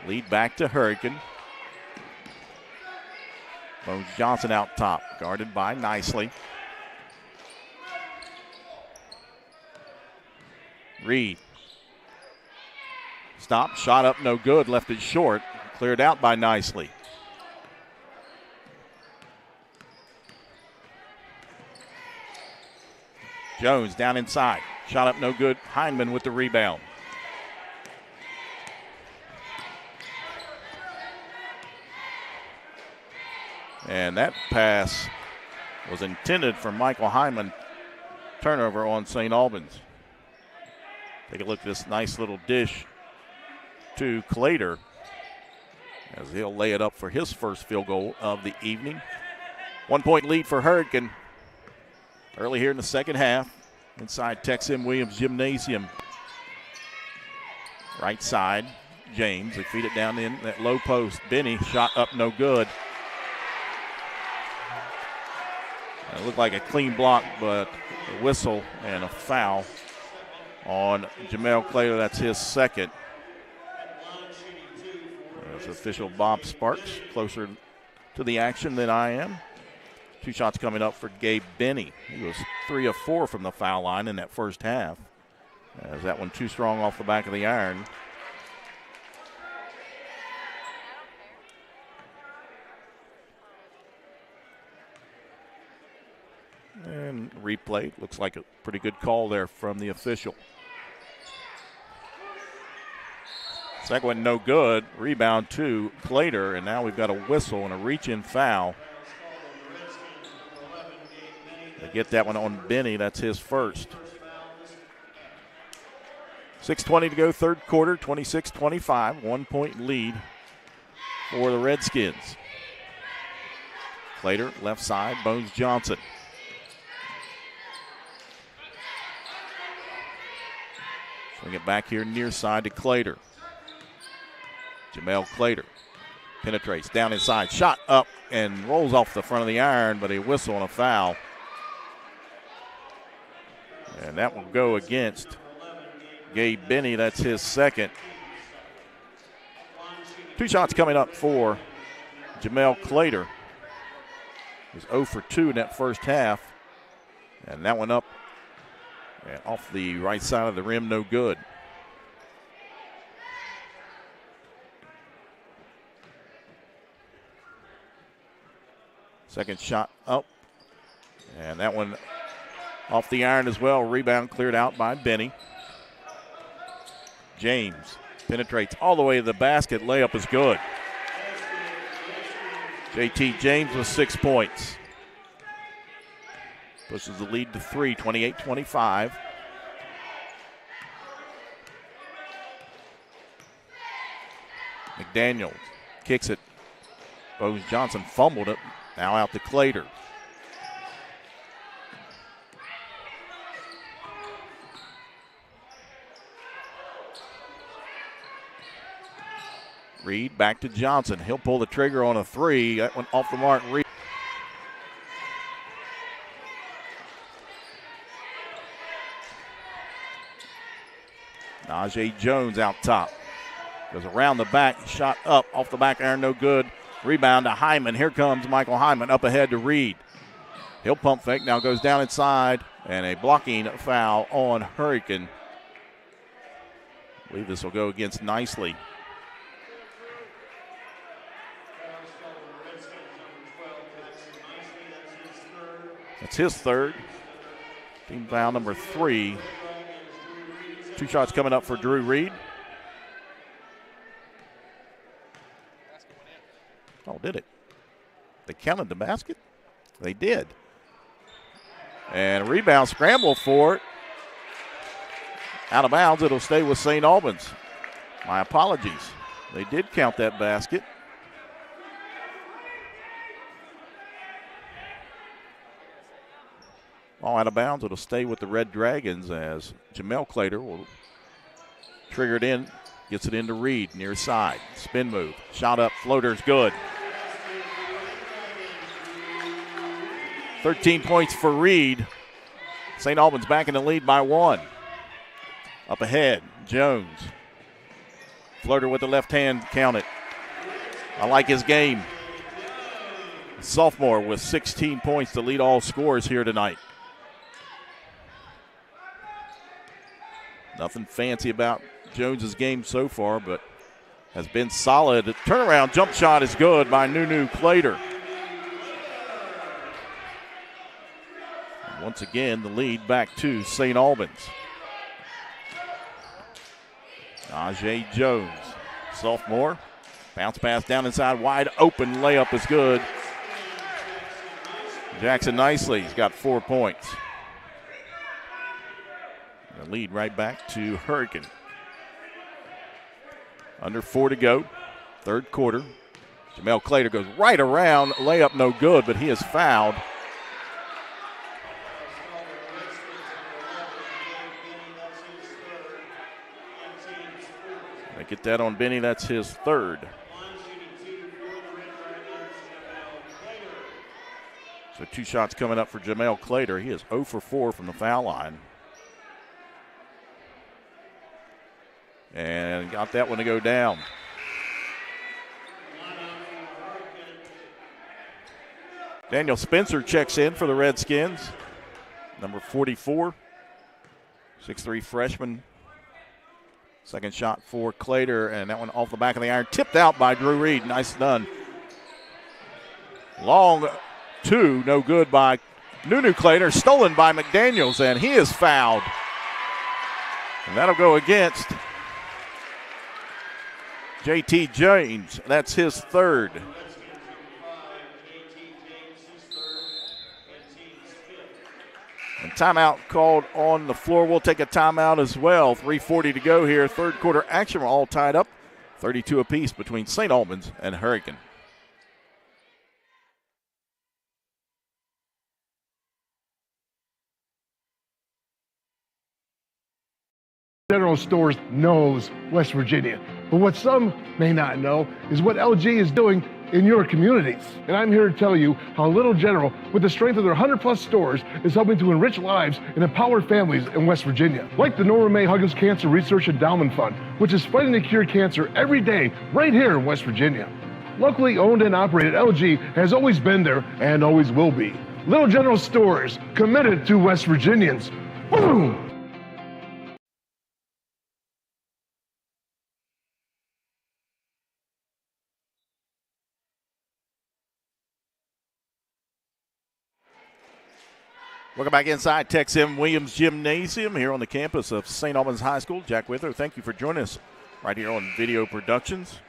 Lead back to Hurricane. Bones Johnson out top, guarded by Nicely. Reed. Stop, shot up, no good, left it short. Cleared out by Nicely. Jones down inside, shot up, no good. Heinman with the rebound. And that pass was intended for Michael Hyman. Turnover on St. Albans. Take a look at this nice little dish to Clater as he'll lay it up for his first field goal of the evening. 1 point lead for Hurricane early here in the second half inside Tex M. Williams Gymnasium. Right side, James. They feed it down in that low post. Benny shot up, no good. It looked like a clean block, but a whistle and a foul on Jamel Clater. That's his second. As official Bob Sparks closer to the action than I am. 2 shots coming up for Gabe Benny. He was 3 of 4 from the foul line in that first half. As that one too strong off the back of the iron. And replay. Looks like a pretty good call there from the official. Second one no good. Rebound to Clater, and now we've got a whistle and a reach-in foul. They get that one on Benny. That's his first. 6:20 to go, third quarter, 26-25. 1-point lead for the Redskins. Clater, left side, Bones Johnson. Swing it back here near side to Clater. Jamel Clater penetrates down inside, shot up and rolls off the front of the iron, but a whistle and a foul. And that will go against Gabe Benny. That's his second. 2 shots coming up for Jamel Clater. He's 0 for 2 in that first half. And that one up and off the right side of the rim, no good. Second shot up. And that one off the iron as well. Rebound cleared out by Benny. James penetrates all the way to the basket. Layup is good. JT James with 6 points. Pushes the lead to 3, 28-25. McDaniel kicks it. Bones Johnson fumbled it. Now out to Clater. Reed back to Johnson. He'll pull the trigger on a 3. That went off the mark. Reed. Najee Jones out top. Goes around the back. Shot up off the back iron. No good. Rebound to Hyman. Here comes Michael Hyman up ahead to Reed. He'll pump fake. Now goes down inside. And a blocking foul on Hurricane. I believe this will go against Nicely. That's his third. Team foul number 3. 2 shots coming up for Drew Reed. Oh, did it? They counted the basket? They did. And a rebound scramble for it. Out of bounds, it'll stay with St. Albans. My apologies. They did count that basket. All out of bounds, it'll stay with the Red Dragons as Jamel Clater will trigger it in, gets it into Reed, near side. Spin move, shot up, floater's good. 13 points for Reed. St. Albans back in the lead by 1. Up ahead, Jones. Floater with the left hand, count it. I like his game. Sophomore with 16 points to lead all scorers here tonight. Nothing fancy about Jones's game so far, but has been solid. Turnaround jump shot is good by Nunu Clater. Once again, the lead back to St. Albans. Najee Jones, sophomore. Bounce pass down inside, wide open layup is good. Jackson Nicely's got 4 points. The lead right back to Hurricane. Under 4 to go, third quarter. Jamel Clater goes right around, layup no good, but he is fouled. They get that on Benny, that's his third. So 2 shots coming up for Jamel Clater. He is 0 for 4 from the foul line. and got that one to go down. Daniel Spencer checks in for the Redskins, number 44, 6'3" freshman. Second shot for Clater, and that one off the back of the iron, tipped out by Drew Reed. Nice done. Long two, no good by Nunu Clater, stolen by McDaniels, and he is fouled. And that'll go against J.T. James. That's his third. And timeout called on the floor. We'll take a timeout as well. 3:40 to go here. Third quarter action. We're all tied up. 32 apiece between St. Albans and Hurricane. General Stores knows West Virginia. But what some may not know is what LG is doing in your communities. And I'm here to tell you how Little General, with the strength of their 100+ stores, is helping to enrich lives and empower families in West Virginia. Like the Norma May Huggins Cancer Research Endowment Fund, which is fighting to cure cancer every day right here in West Virginia. Locally owned and operated, LG has always been there and always will be. Little General Stores, committed to West Virginians. Boom! Welcome back inside Tex M. Williams Gymnasium here on the campus of St. Albans High School. Jack Wither, thank you for joining us right here on Video Productions.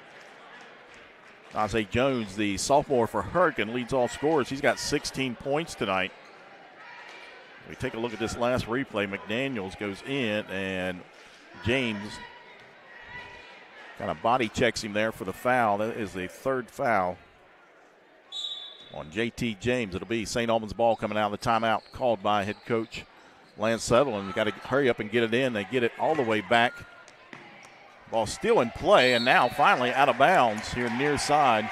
Isaiah Jones, the sophomore for Hurricane, leads all scorers. He's got 16 points tonight. We take a look at this last replay. McDaniels goes in, and James kind of body checks him there for the foul. That is the third foul on J.T. James. It'll be St. Albans ball coming out of the timeout called by head coach Lance Sutherland. You've got to hurry up and get it in. They get it all the way back. Ball still in play, and now finally out of bounds here near side.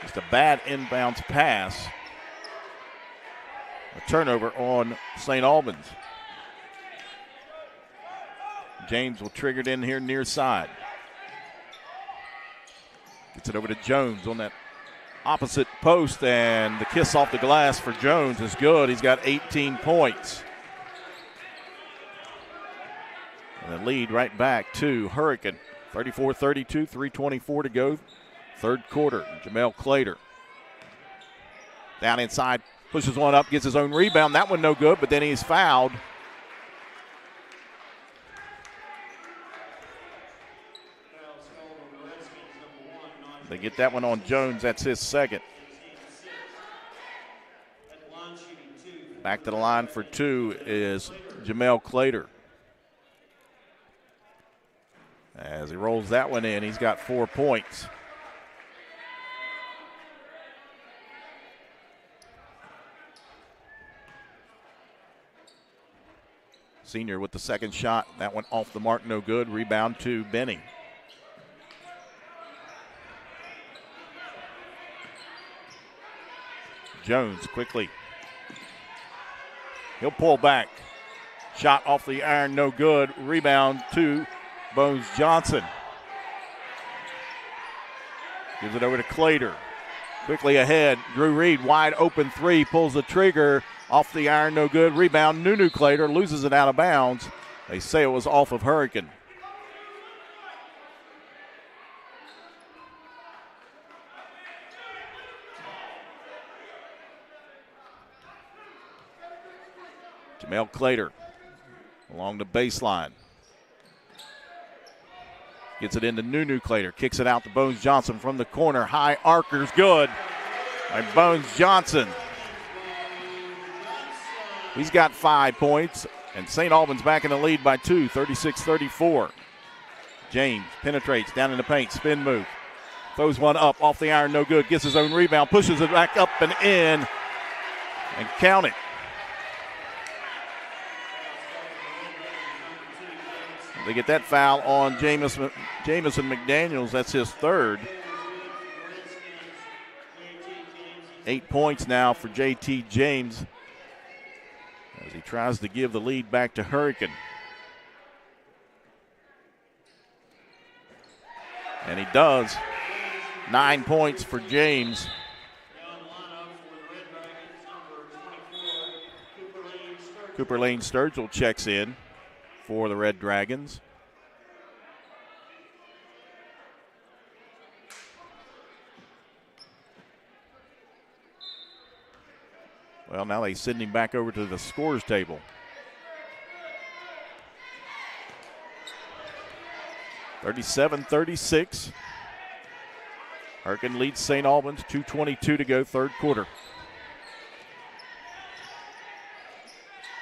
Just a bad inbounds pass. A turnover on St. Albans. James will trigger it in here near side. Gets it over to Jones on that opposite post, and the kiss off the glass for Jones is good. He's got 18 points. And the lead right back to Hurricane. 34-32, 3:24 to go. Third quarter. Jamel Clater down inside, pushes one up, gets his own rebound. That one no good, but then he's fouled. They get that one on Jones. That's his second. Back to the line for two is Jamel Clater. As he rolls that one in, he's got 4 points. Senior with the second shot. That one off the mark, no good. Rebound to Benny. Jones quickly. He'll pull back. Shot off the iron, no good. Rebound to Bones Johnson. Gives it over to Clater. Quickly ahead. Drew Reed, wide open three, pulls the trigger. Off the iron, no good. Rebound, Nunu Clater loses it out of bounds. They say it was off of Hurricane. Jamel Clater along the baseline. Gets it into Nunu Clater. Kicks it out to Bones Johnson from the corner. High arcers, good by Bones Johnson. He's got 5 points, and St. Albans back in the lead by 2, 36-34. James penetrates down in the paint, spin move. Throws one up, off the iron, no good. Gets his own rebound, pushes it back up and in, and count it. They get that foul on Jamison McDaniels. That's his third. 8 points now for J.T. James as he tries to give the lead back to Hurricane. And he does. 9 points for James. Cooper Lane Sturgill checks in for the Red Dragons. Well, now they send him back over to the scores table. 37-36. Hurricane leads St. Albans, 2:22 to go, third quarter.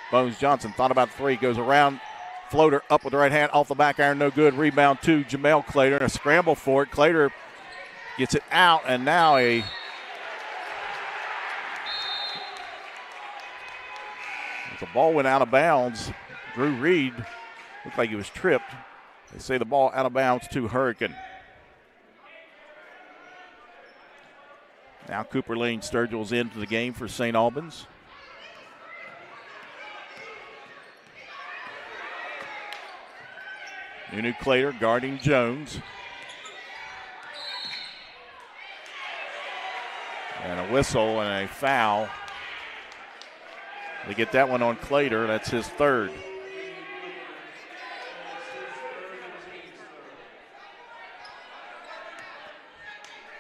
Bones Johnson thought about three, goes around, floater up with the right hand, off the back iron, no good. Rebound to Jamel Clater, a scramble for it. Clater gets it out, and now the ball went out of bounds. Drew Reed looked like he was tripped. They say the ball out of bounds to Hurricane. Now Cooper Lane Sturgill's into the game for St. Albans. Nunu Clater guarding Jones. And a whistle and a foul. They get that one on Clater. That's his third.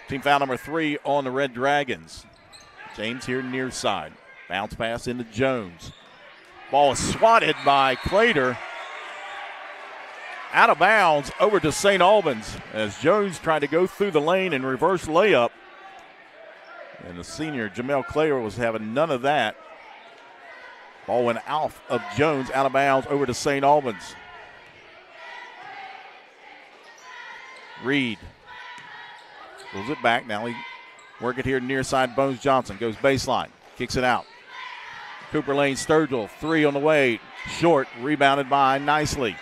Team foul number 3 on the Red Dragons. James here near side. Bounce pass into Jones. Ball is swatted by Clater. Out of bounds over to St. Albans as Jones tried to go through the lane and reverse layup. And the senior, Jamel Clater, was having none of that. Ball went off of Jones, out of bounds over to St. Albans. Reed pulls it back. Now he work it here near side. Bones Johnson goes baseline, kicks it out. Cooper Lane Sturgill, three on the way. Short, rebounded by Nicely.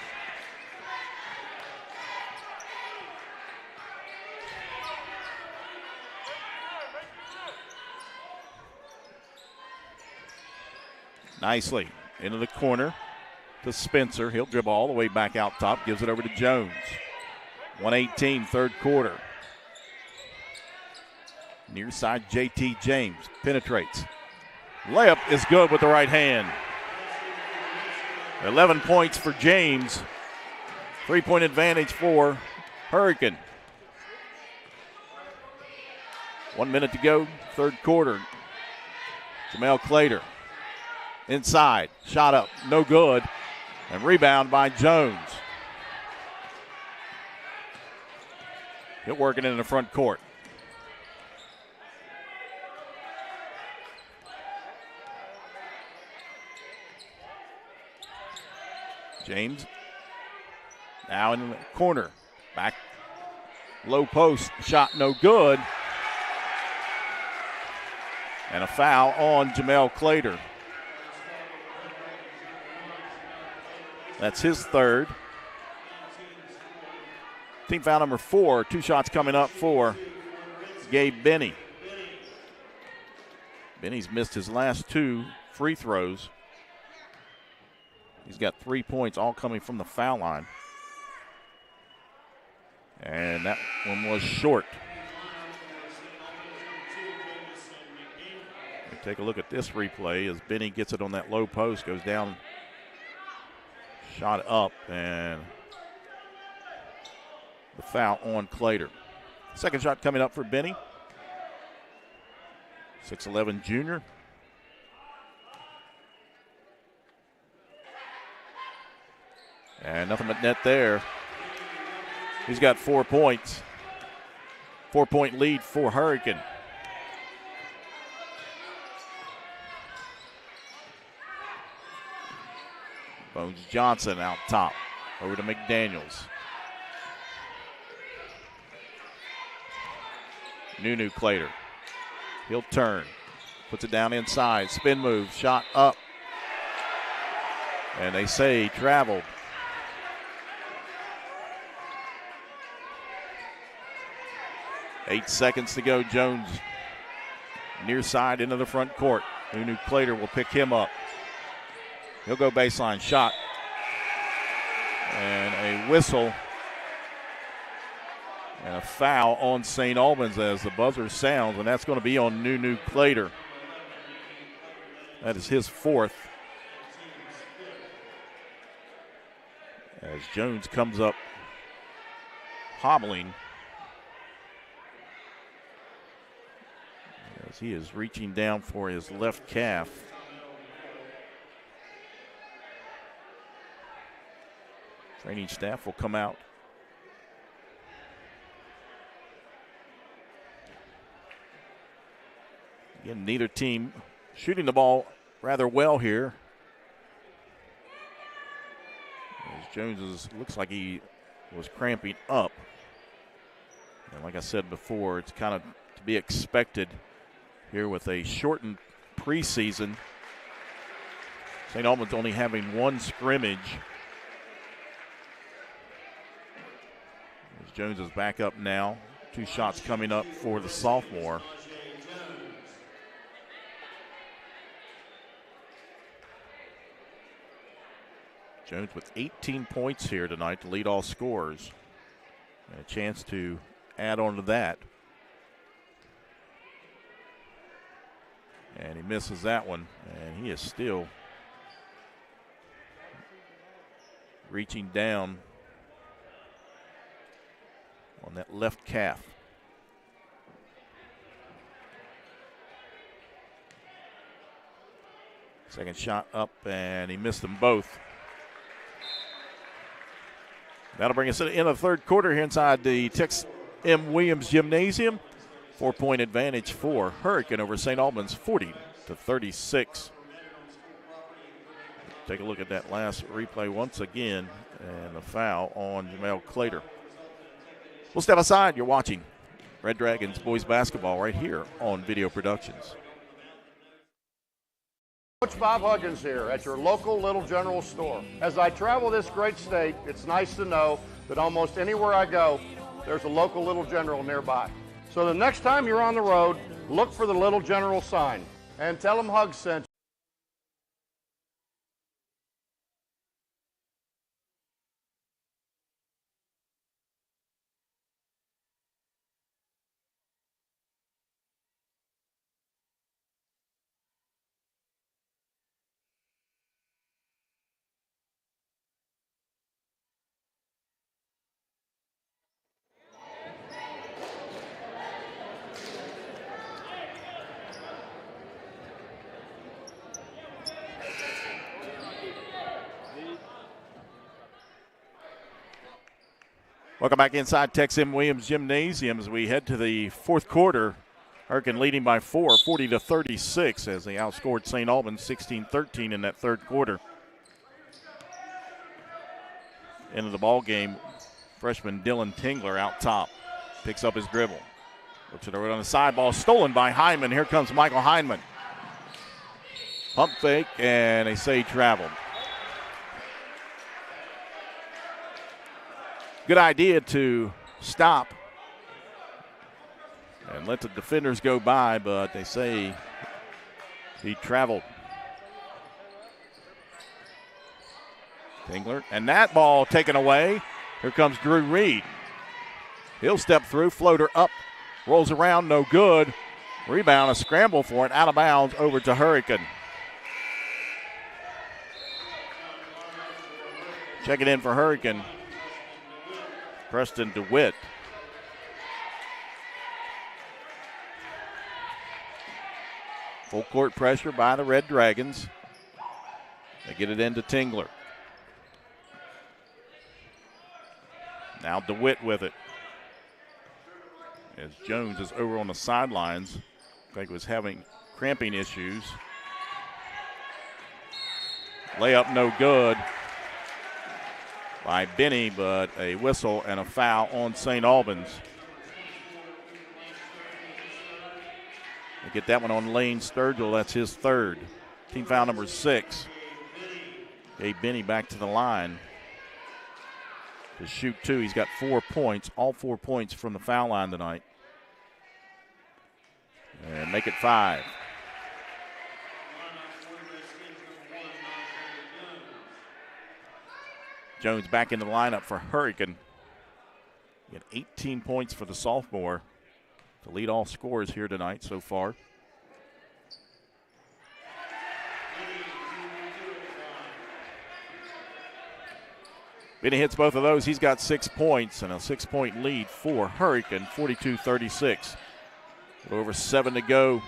Nicely into the corner to Spencer. He'll dribble all the way back out top, gives it over to Jones. 1:18, third quarter. Near side, JT James penetrates. Layup is good with the right hand. 11 points for James. 3-point advantage for Hurricane. 1 minute to go, third quarter. Jamel Clater. Inside, shot up, no good, and rebound by Jones. He'll work it in the front court. James now in the corner, back low post, shot no good, and a foul on Jamel Clater. That's his third. Team foul number 4. 2 shots coming up for Gabe Benny. Benny's missed his last 2 free throws. He's got 3 points, all coming from the foul line. And that one was short. Take a look at this replay as Benny gets it on that low post, goes down. Shot up, and the foul on Clater. Second shot coming up for Benny. 6'11" junior. And nothing but net there. He's got 4 points. 4-point lead for Hurricane. Bones Johnson out top. Over to McDaniels. Nunu Clater. He'll turn. Puts it down inside. Spin move. Shot up. And they say he traveled. Eight seconds to go. Jones near side into the front court. Nunu Clater will pick him up. He'll go baseline, shot, and a whistle And a foul on St. Albans as the buzzer sounds, and that's going to be on Nunu Clater. That is his fourth. As Jones comes up hobbling. As he is reaching down for his left calf. Training staff will come out. Again, neither team shooting the ball rather well here. As Jones looks like he was cramping up. And like I said before, it's kind of to be expected here with a shortened preseason. St. Albans only having one scrimmage. As Jones is back up now. 2 shots coming up for the sophomore. Jones with 18 points here tonight to lead all scorers. And a chance to add on to that. And he misses that one. And he is still reaching down on that left calf. Second shot up, and he missed them both. That'll bring us in the third quarter here inside the Tex M. Williams Gymnasium. 4-point advantage for Hurricane over St. Albans, 40-36. Take a look at that last replay once again, and the foul on Jamel Clater. We'll step aside. You're watching Red Dragons boys basketball right here on Video Productions. Coach Bob Huggins here at your local Little General store. As I travel this great state, it's nice to know that almost anywhere I go, there's a local Little General nearby. So the next time you're on the road, look for the Little General sign and tell them Hugs sent you. Welcome back inside Tex M. Williams Gymnasium as we head to the fourth quarter. Hurricane leading by 4, 40-36 as they outscored St. Albans 16-13 in that third quarter. Into the ball game, freshman Dylan Tingler out top. Picks up his dribble. Looks it over on the side, ball stolen by Hyman. Here comes Michael Hyman. Pump fake, and they say traveled. Good idea to stop and let the defenders go by, but they say he traveled. Tingler, and that ball taken away. Here comes Drew Reed. He'll step through, floater up, rolls around, no good. Rebound, a scramble for it, out of bounds, over to Hurricane. Checking in for Hurricane, Preston DeWitt. Full court pressure by the Red Dragons. They get it into Tingler. Now DeWitt with it. As Jones is over on the sidelines. I think was having cramping issues. Layup no good by Benny, but a whistle and a foul on St. Albans. They get that one on Lane Sturgill. That's his third. Team foul number 6. Gabe Benny back to the line to shoot 2. He's got 4 points, all 4 points from the foul line tonight. And make it 5. Jones back into the lineup for Hurricane. He had 18 points for the sophomore to lead all scorers here tonight so far. Benny hits both of those. He's got 6 points and a 6-point lead for Hurricane, 42-36. Over 7 to go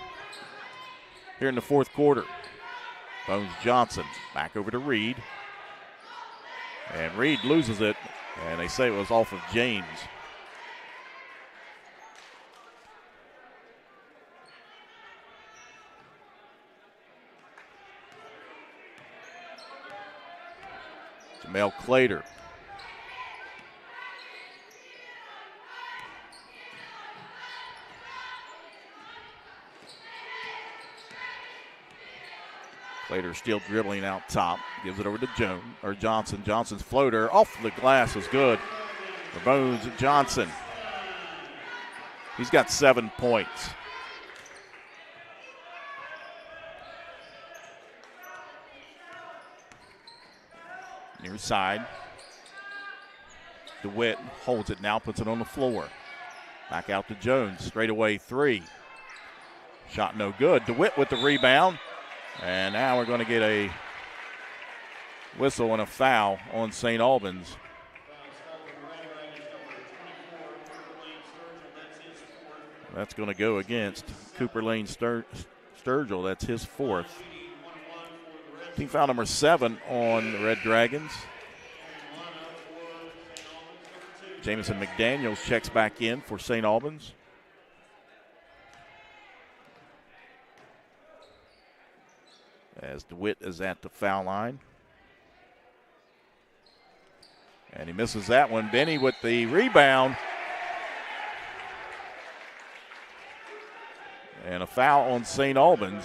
here in the fourth quarter. Bones Johnson back over to Reed. And Reed loses it, and they say it was off of James. Jamel Clater. Clater still dribbling out top. Gives it over to Johnson. Johnson's floater off the glass is good for Bones Johnson. He's got 7 points. Near side. DeWitt holds it now, puts it on the floor. Back out to Jones. Straightaway 3. Shot no good. DeWitt with the rebound. And now we're going to get a whistle and a foul on St. Albans. That's going to go against Cooper Lane Sturgill. That's his 4th. Team foul number 7 on the Red Dragons. Jamison McDaniels checks back in for St. Albans. As DeWitt is at the foul line. And he misses that one. Benny with the rebound. And a foul on St. Albans.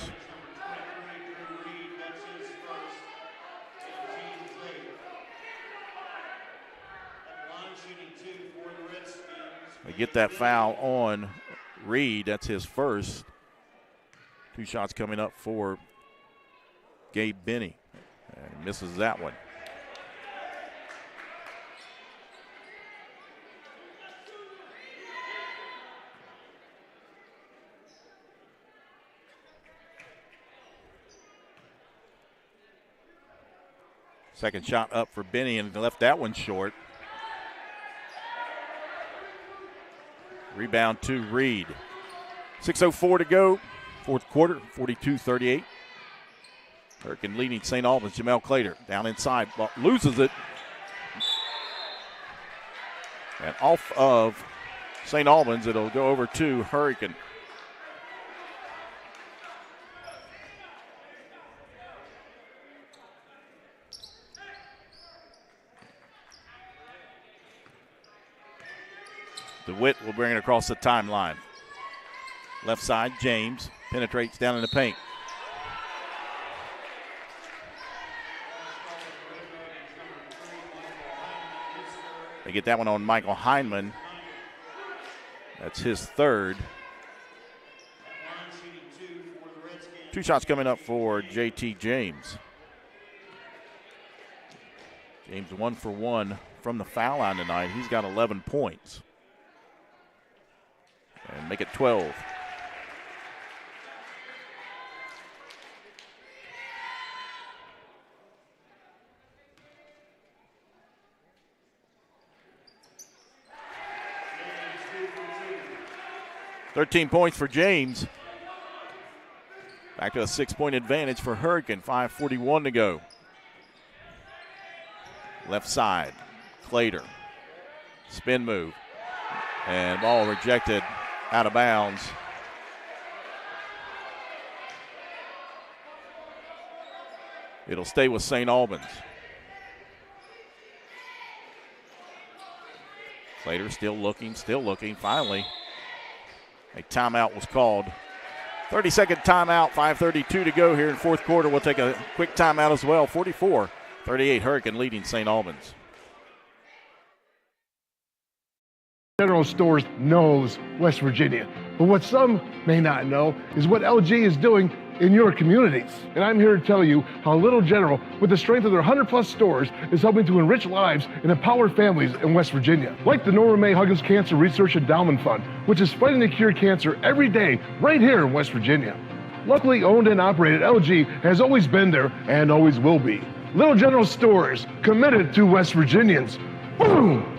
They get that foul on Reed. That's his first. 2 shots coming up for Gabe Benny, and misses that one. Second shot up for Benny, and left that one short. Rebound to Reed. 6:04 to go, fourth quarter, 42-38. Hurricane leading St. Albans. Jamel Clater down inside, loses it. And off of St. Albans, it'll go over to Hurricane. DeWitt will bring it across the timeline. Left side, James penetrates down in the paint. They get that one on Michael Heinman. That's his 3rd. 2 shots coming up for JT James. James 1 for 1 from the foul line tonight. He's got 11 points. And make it 12. $13 points for James. Back to a 6-point advantage for Hurricane. 5:41 to go. Left side, Clater. Spin move. And ball rejected out of bounds. It'll stay with St. Albans. Clater still looking. Finally, a timeout was called. 30-second timeout, 5:32 to go here in fourth quarter. We'll take a quick timeout as well. 44-38, Hurricane leading St. Albans. General Stores knows West Virginia, but what some may not know is what LG is doing in your communities. And I'm here to tell you how Little General, with the strength of their 100+ stores, is helping to enrich lives and empower families in West Virginia. Like the Norma May Huggins Cancer Research Endowment Fund, which is fighting to cure cancer every day right here in West Virginia. Locally owned and operated, LG has always been there and always will be. Little General stores, committed to West Virginians. Boom!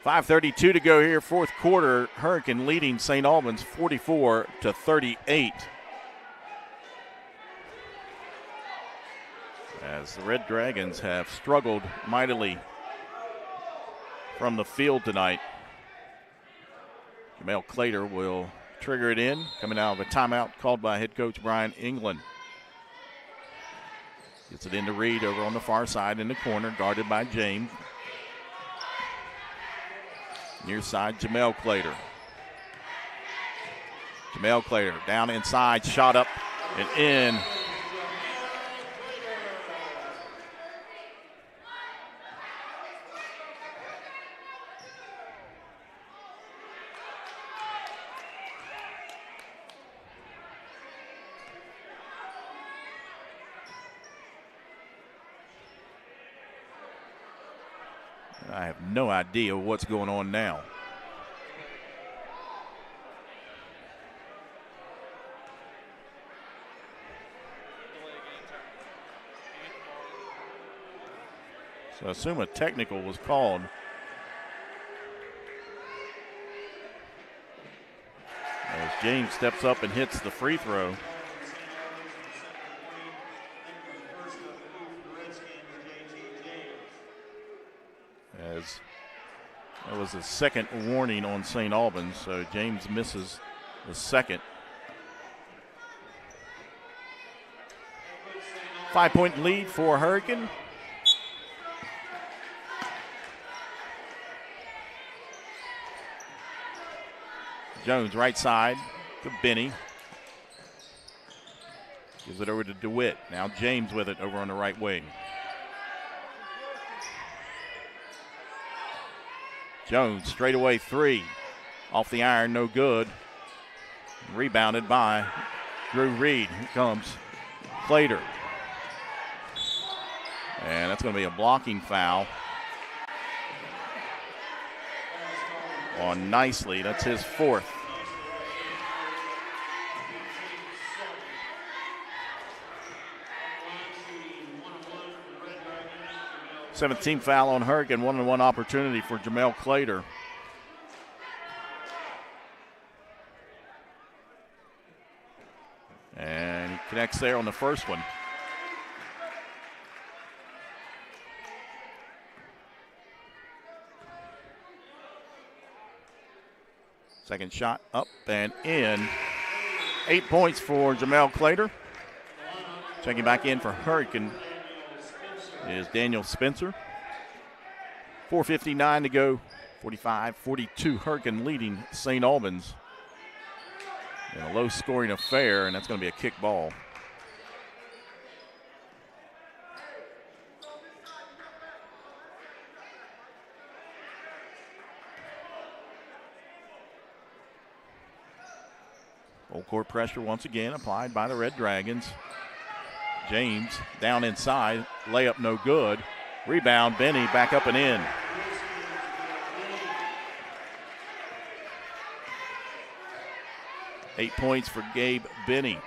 5:32 to go here, fourth quarter. Hurricane leading St. Albans 44-38. As the Red Dragons have struggled mightily from the field tonight. Jamel Clater will trigger it in, coming out of a timeout called by head coach Brian England. Gets it into Reed over on the far side in the corner, guarded by James. Near side, Jamel Clater. Jamel Clater down inside, shot up and in. I have no idea what's going on now. So I assume a technical was called. As James steps up and hits the free throw. As that was the second warning on St. Albans, so James misses the second. 5-point lead for Hurricane. Jones right side to Benny. Gives it over to DeWitt. Now James with it over on the right wing. Jones straight away three. Off the iron, no good. Rebounded by Drew Reed. Here comes Clater. And that's going to be a blocking foul on Nicely. That's his fourth. Team foul on Hurricane, 1-on-1 opportunity for Jamel Clater. And he connects there on the first one. Second shot up and in. 8 points for Jamel Clater. Checking back in for Hurricane is Daniel Spencer. 4:59 to go. 45-42. Hurricane leading St. Albans in a low-scoring affair, and that's going to be a kick ball. Full court pressure once again applied by the Red Dragons. James down inside, layup no good. Rebound, Benny back up and in. Eight points for Gabe Benny.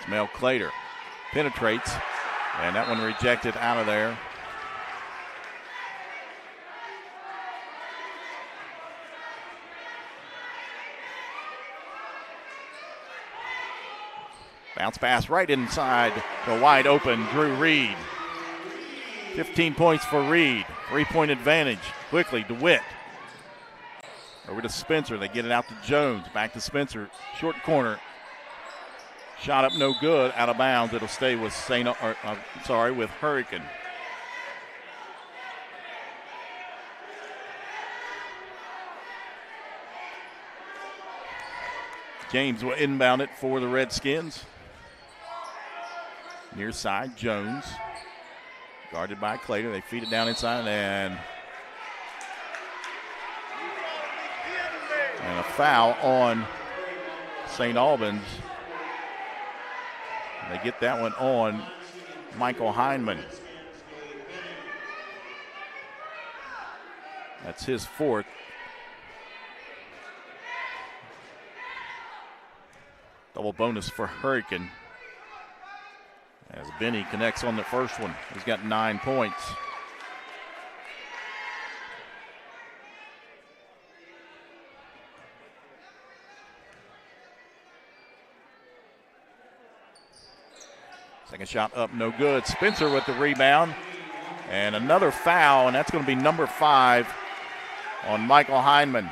Jamel Clater penetrates, and that one rejected out of there. Bounce pass right inside the wide open Drew Reed. 15 points for Reed. 3-point advantage. Quickly, DeWitt. Over to Spencer. They get it out to Jones. Back to Spencer. Short corner. Shot up no good. Out of bounds. It'll stay with with Hurricane. James will inbound it for the Redskins. Near side, Jones. Guarded by Clater. They feed it down inside, and foul on St. Albans. They get that one on Michael Heinman. That's his fourth. Double bonus for Hurricane. As Benny connects on the first one. He's got 9 points. Second shot up, no good. Spencer with the rebound. And another foul, and that's going to be number 5 on Michael Heinman.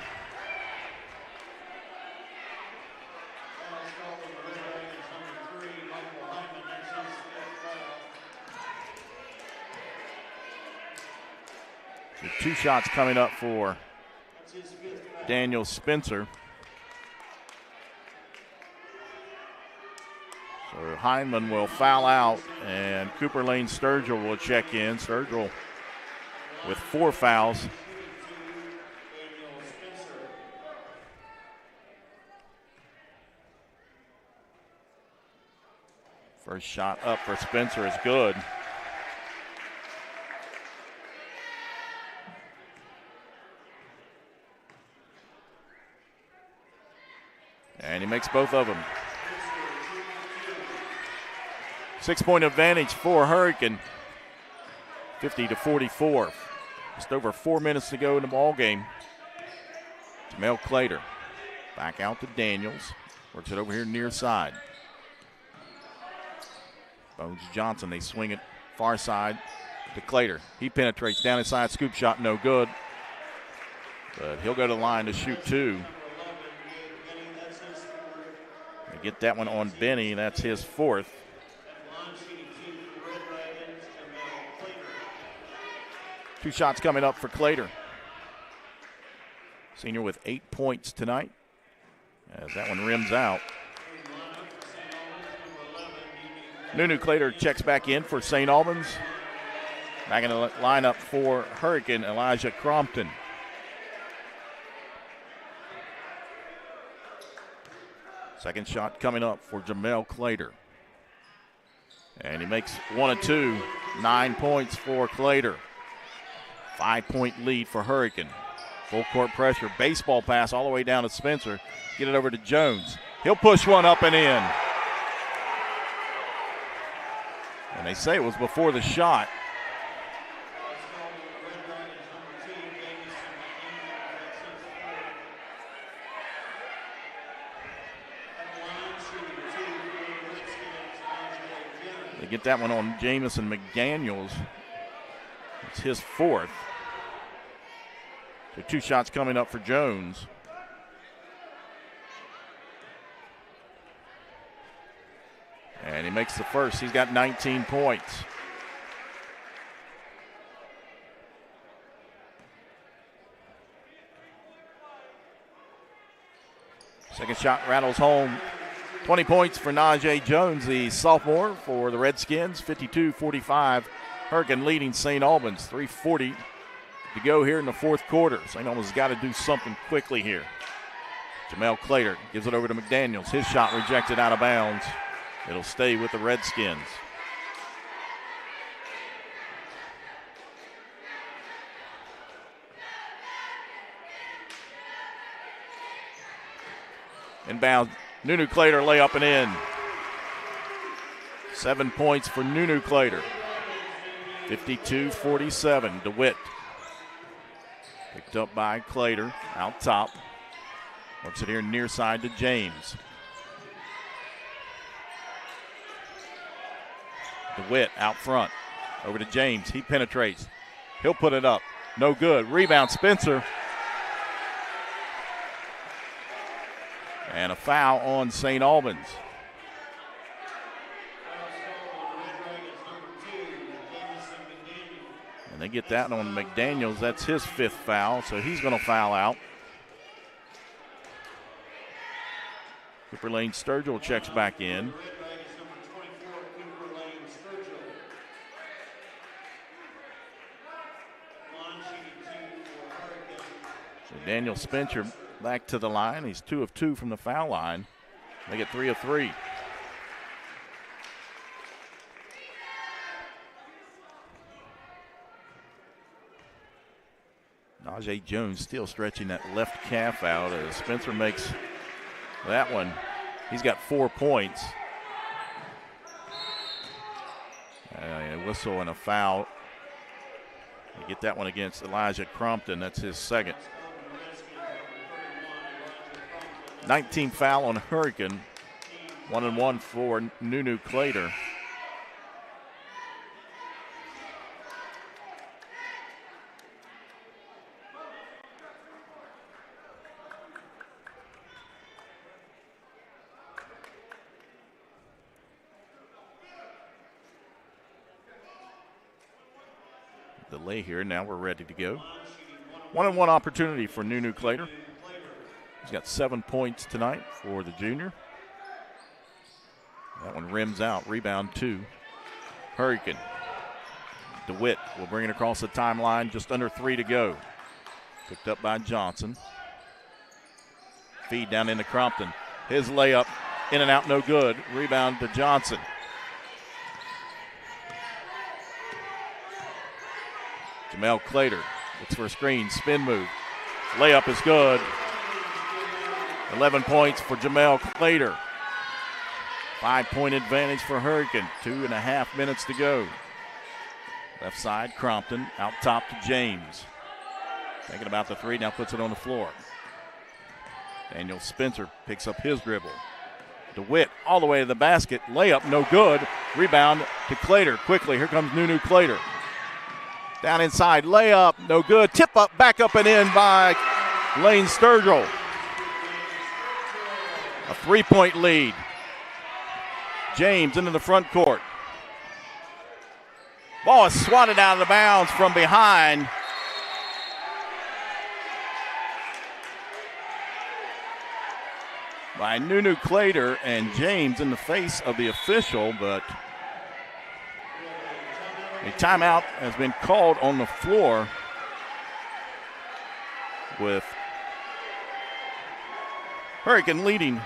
So 2 shots coming up for Daniel Spencer. So Heinman will foul out, and Cooper Lane Sturgill will check in. Sturgill with 4 fouls. First shot up for Spencer is good. And he makes both of them. 6-point advantage for Hurricane, 50-44. Just over 4 minutes to go in the ball game. Jamel Clater back out to Daniels. Works it over here near side. Bones Johnson, they swing it far side to Clater. He penetrates down inside, scoop shot, no good. But he'll go to the line to shoot 2. They get that one on Benny, that's his 4th. Two shots coming up for Clater. Senior with 8 points tonight. As that one rims out. Nunu Clater checks back in for St. Albans. Back in the lineup for Hurricane, Elijah Crompton. Second shot coming up for Jamel Clater. And he makes 1 of 2. 9 points for Clater. 5-point lead for Hurricane. Full court pressure. Baseball pass all the way down to Spencer. Get it over to Jones. He'll push one up and in. And they say it was before the shot. They get that one on Jamison McDaniels. It's his 4th. So 2 shots coming up for Jones. And he makes the first. He's got 19 points. Second shot rattles home. 20 points for Najee Jones, the sophomore for the Redskins. 52-45. Hurricane leading St. Albans. 3:40 to go here in the 4th quarter. St. Albans has got to do something quickly here. Jamel Clater gives it over to McDaniels. His shot rejected out of bounds. It'll stay with the Redskins. Inbound, Nunu Clater layup and in. 7 points for Nunu Clater. 52-47. DeWitt picked up by Clater out top. Works it here near side to James. DeWitt out front. Over to James. He penetrates. He'll put it up. No good. Rebound Spencer. And a foul on St. Albans. And they get that on McDaniels. That's his 5th foul, so he's going to foul out. Cooper Lane Sturgill checks back in. So Daniel Spencer back to the line. He's 2 of 2 from the foul line. They get 3 of 3. Najee Jones still stretching that left calf out as Spencer makes that one. He's got 4 points. A whistle and a foul. You get that one against Elijah Crompton. That's his second. 19th foul on Hurricane. 1-1 for Nunu Clater. Delay here. Now we're ready to go. 1-on-1 opportunity for Nunu Clater. He's got 7 points tonight for the junior. That one rims out. Rebound 2. Hurricane. DeWitt will bring it across the timeline. Just under 3 to go. Picked up by Johnson. Feed down into Crompton. His layup in and out, no good. Rebound to Johnson. Jamel Clater looks for a screen, spin move. Layup is good. 11 points for Jamel Clater. 5-point advantage for Hurricane. 2.5 minutes to go. Left side, Crompton. Out top to James. Thinking about the 3, now puts it on the floor. Daniel Spencer picks up his dribble. DeWitt all the way to the basket. Layup, no good. Rebound to Clater. Quickly, here comes Nunu Clater. Down inside, layup, no good. Tip up, back up and in by Lane Sturgill. A 3-point lead. James into the front court. Ball is swatted out of the bounds from behind. By Nunu Clater, and James in the face of the official, but a timeout has been called on the floor with Hurricane leading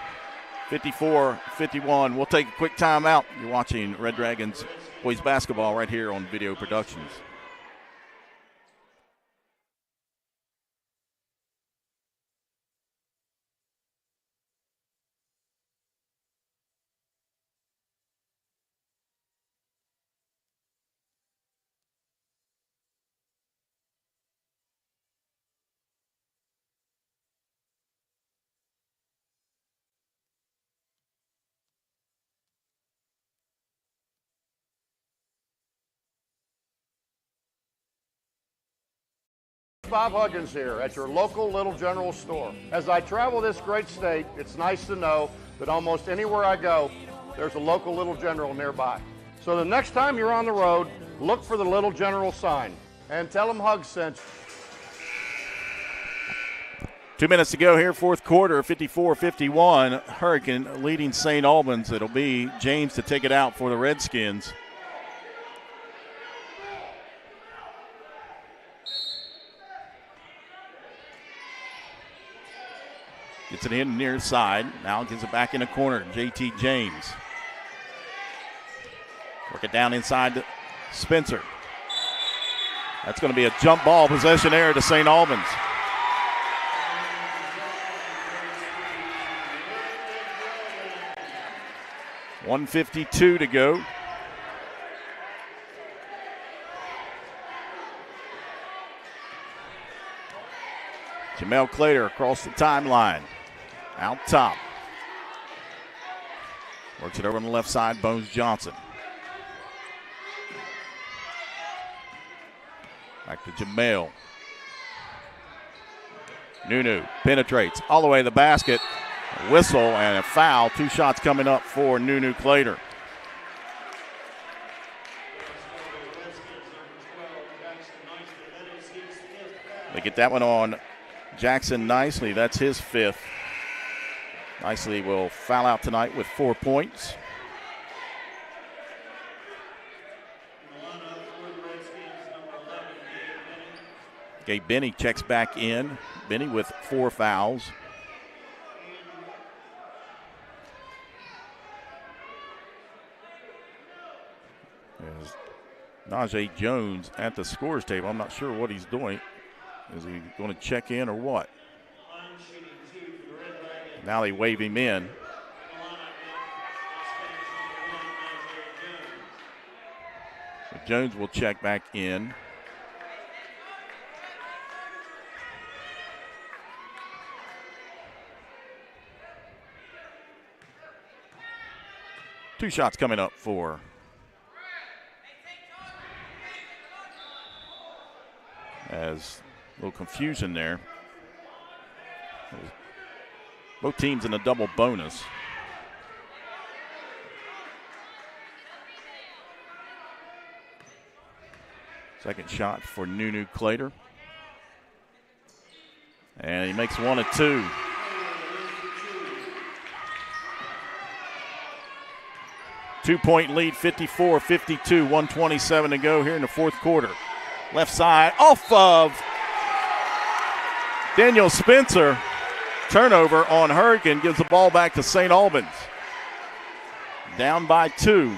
54-51. We'll take a quick timeout. You're watching Red Dragons boys basketball right here on Video Productions. Bob Huggins here at your local Little General store. As I travel this great state, it's nice to know that almost anywhere I go, there's a local Little General nearby. So the next time you're on the road, look for the Little General sign and tell them Hugs sent you. 2 minutes to go here, fourth quarter, 54-51. Hurricane leading St. Albans. It'll be James to take it out for the Redskins. Gets it in near side. Now gets it back in the corner. JT James. Work it down inside to Spencer. That's going to be a jump ball possession error to St. Albans. .152 to go. Jamel Clater across the timeline. Out top. Works it over on the left side, Bones Johnson. Back to Jamel. Nunu penetrates all the way to the basket. A whistle and a foul. 2 shots coming up for Nunu Clater. They get that one on Jackson Nicely. That's his 5th. Nicely will foul out tonight with 4 points. Gabe Benny checks back in. Benny with 4 fouls. Najee Jones at the scores table. I'm not sure what he's doing. Is he going to check in or what? Now they wave him in. So Jones will check back in. Two shots coming up for as a little confusion there. Both teams in a double bonus. Second shot for Nunu Clater. And he makes one of two. Two-point lead, 54-52, 127 to go here in the fourth quarter. Left side, off of Daniel Spencer. Turnover on Hurricane, gives the ball back to St. Albans. Down by two.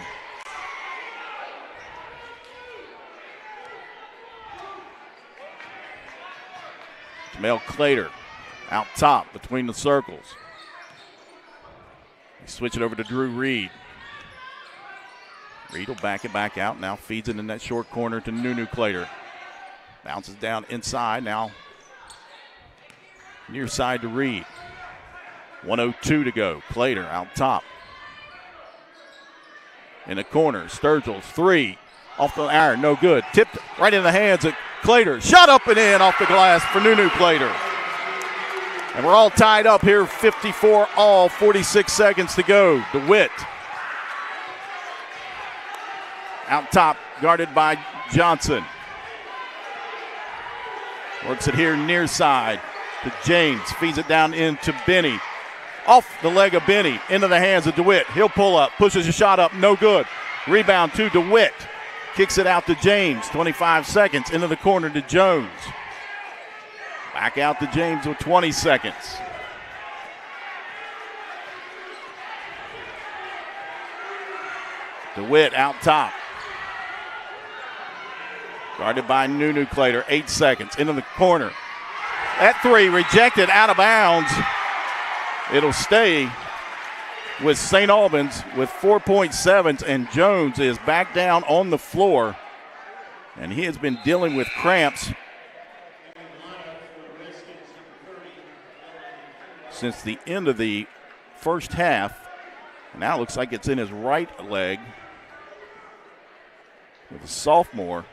Jamel Clater out top between the circles. They switch it over to Drew Reed. Reed will back it back out. Now feeds it in that short corner to Nunu Clater. Bounces down inside. Now near side to Reed. 1:02 to go. Clater out top. In the corner. Sturgill's three. Off the iron. No good. Tipped right in the hands of Clater. Shot up and in off the glass for Nunu Clater. And we're all tied up here. 54 all. 46 seconds to go. DeWitt. Out top, guarded by Johnson. Works it here near side to James. Feeds it down into Benny. Off the leg of Benny, into the hands of DeWitt. He'll pull up, pushes a shot up, no good. Rebound to DeWitt. Kicks it out to James. 25 seconds into the corner to Jones. Back out to James with 20 seconds. DeWitt out top. Guarded by Nunu Clater, 8 seconds, into the corner. That three rejected out of bounds. It'll stay with St. Albans with 4.7, and Jones is back down on the floor. And he has been dealing with cramps since the end of the first half. Now it looks like it's in his right leg with a sophomore.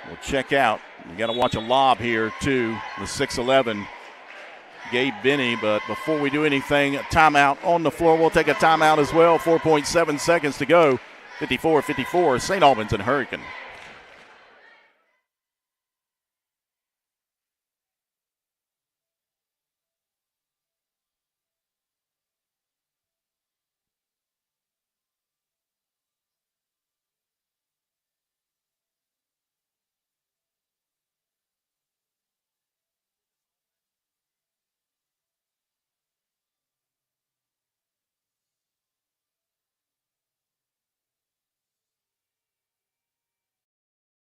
We'll check out. You got to watch a lob here to the 6'11", Gabe Benny. But before we do anything, a timeout on the floor. We'll take a timeout as well. 4.7 seconds to go. 54-54, St. Albans and Hurricane.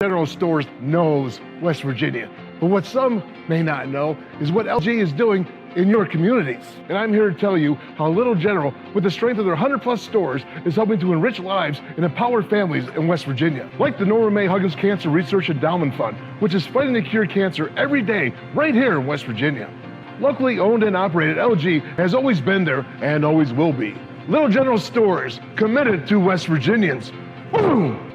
General Stores knows West Virginia. But what some may not know is what LG is doing in your communities. And I'm here to tell you how Little General, with the strength of their 100+ stores, is helping to enrich lives and empower families in West Virginia. Like the Norma May Huggins Cancer Research Endowment Fund, which is fighting to cure cancer every day right here in West Virginia. Locally owned and operated, LG has always been there and always will be. Little General Stores, committed to West Virginians. Boom!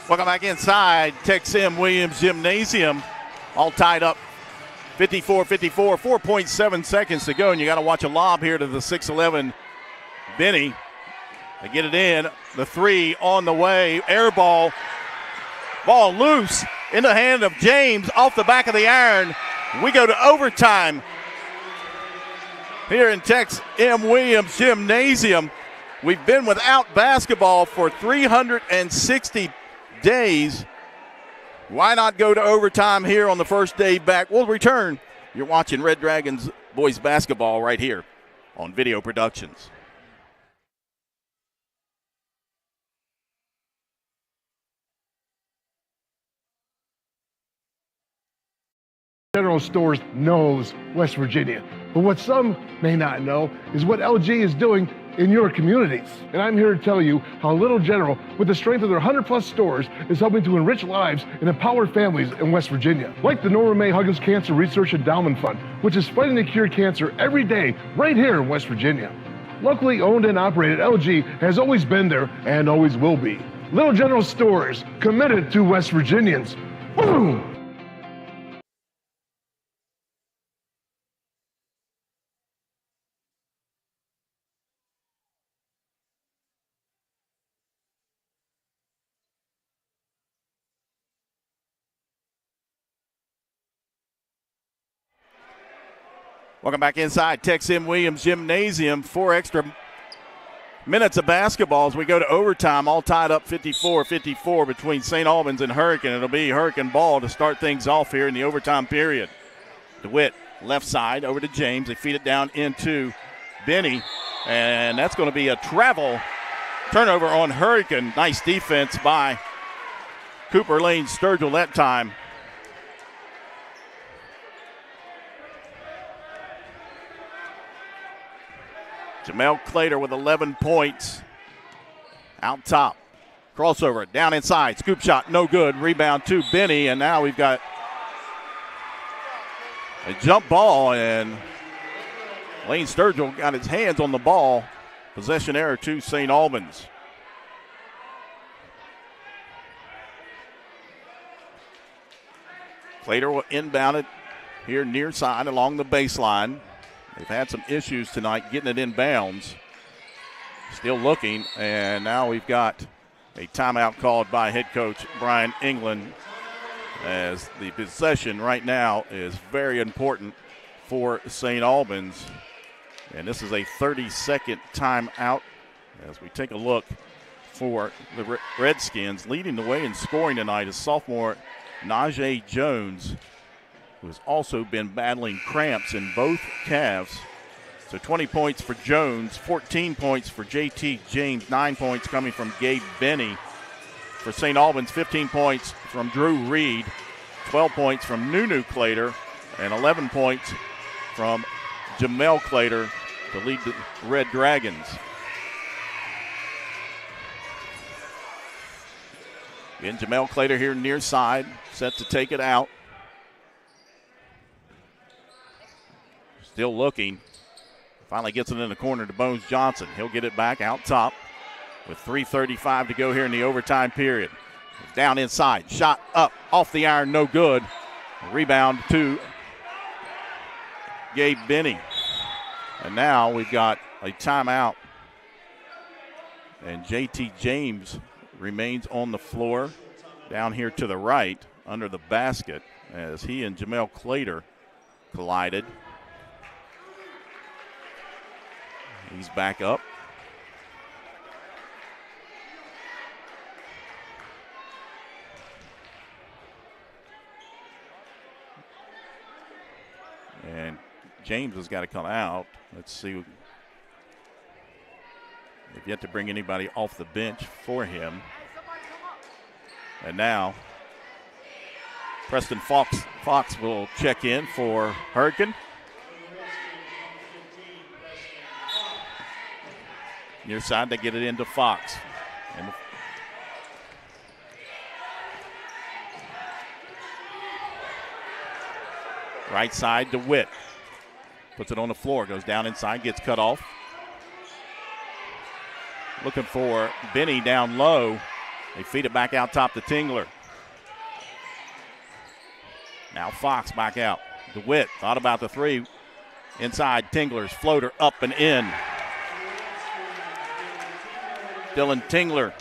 Welcome back inside Tex M. Williams Gymnasium. All tied up 54-54, 4.7 seconds to go. And you got to watch a lob here to the 6'11", Benny. They get it in. The three on the way. Air ball. Ball loose in the hand of James off the back of the iron. We go to overtime here in Tex M. Williams Gymnasium. We've been without basketball for 360 days. Why not go to overtime here on the first day back? We'll return. You're watching Red Dragons boys basketball right here on Video Productions. General Stores knows West Virginia. But what some may not know is what LG is doing in your communities. And I'm here to tell you how Little General, with the strength of their 100+ stores, is helping to enrich lives and empower families in West Virginia. Like the Norma May Huggins Cancer Research Endowment Fund, which is fighting to cure cancer every day right here in West Virginia. Locally owned and operated, LG has always been there and always will be. Little General Stores, committed to West Virginians. Boom! Welcome back inside Tex M. Williams Gymnasium. 4 extra minutes of basketball as we go to overtime, all tied up 54-54 between St. Albans and Hurricane. It'll be Hurricane ball to start things off here in the overtime period. DeWitt, left side, over to James. They feed it down into Benny, and that's going to be a travel turnover on Hurricane. Nice defense by Cooper Lane Sturgill that time. Jamel Clater with 11 points. Out top. Crossover, down inside. Scoop shot, no good. Rebound to Benny, and now we've got a jump ball, and Lane Sturgill got his hands on the ball. Possession error to St. Albans. Clater will inbound it here near side along the baseline. They've had some issues tonight getting it in bounds. Still looking, and now we've got a timeout called by head coach Brian England, as the possession right now is very important for St. Albans. And this is a 30-second timeout as we take a look for the Redskins. Leading the way in scoring tonight is sophomore Najee Jones, who has also been battling cramps in both calves. So 20 points for Jones, 14 points for J.T. James, 9 points coming from Gabe Benny. For St. Albans, 15 points from Drew Reed, 12 points from Nunu Clater, and 11 points from Jamel Clater to lead the Red Dragons. Again, Jamel Clater here near side, set to take it out. Still looking. Finally gets it in the corner to Bones Johnson. He'll get it back out top with 3:35 to go here in the overtime period. Down inside. Shot up. Off the iron. No good. Rebound to Gabe Benny. And now we've got a timeout. And J.T. James remains on the floor down here to the right under the basket as he and Jamel Clater collided. He's back up. And James has got to come out. Let's see. They've yet to bring anybody off the bench for him. And now Preston Fox will check in for Hurricane. Near side, they get it into Fox. And right side, DeWitt. Puts it on the floor, goes down inside, gets cut off. Looking for Benny down low. They feed it back out top to Tingler. Now Fox back out. DeWitt thought about the three. Inside, Tingler's floater up and in. Dylan Tingler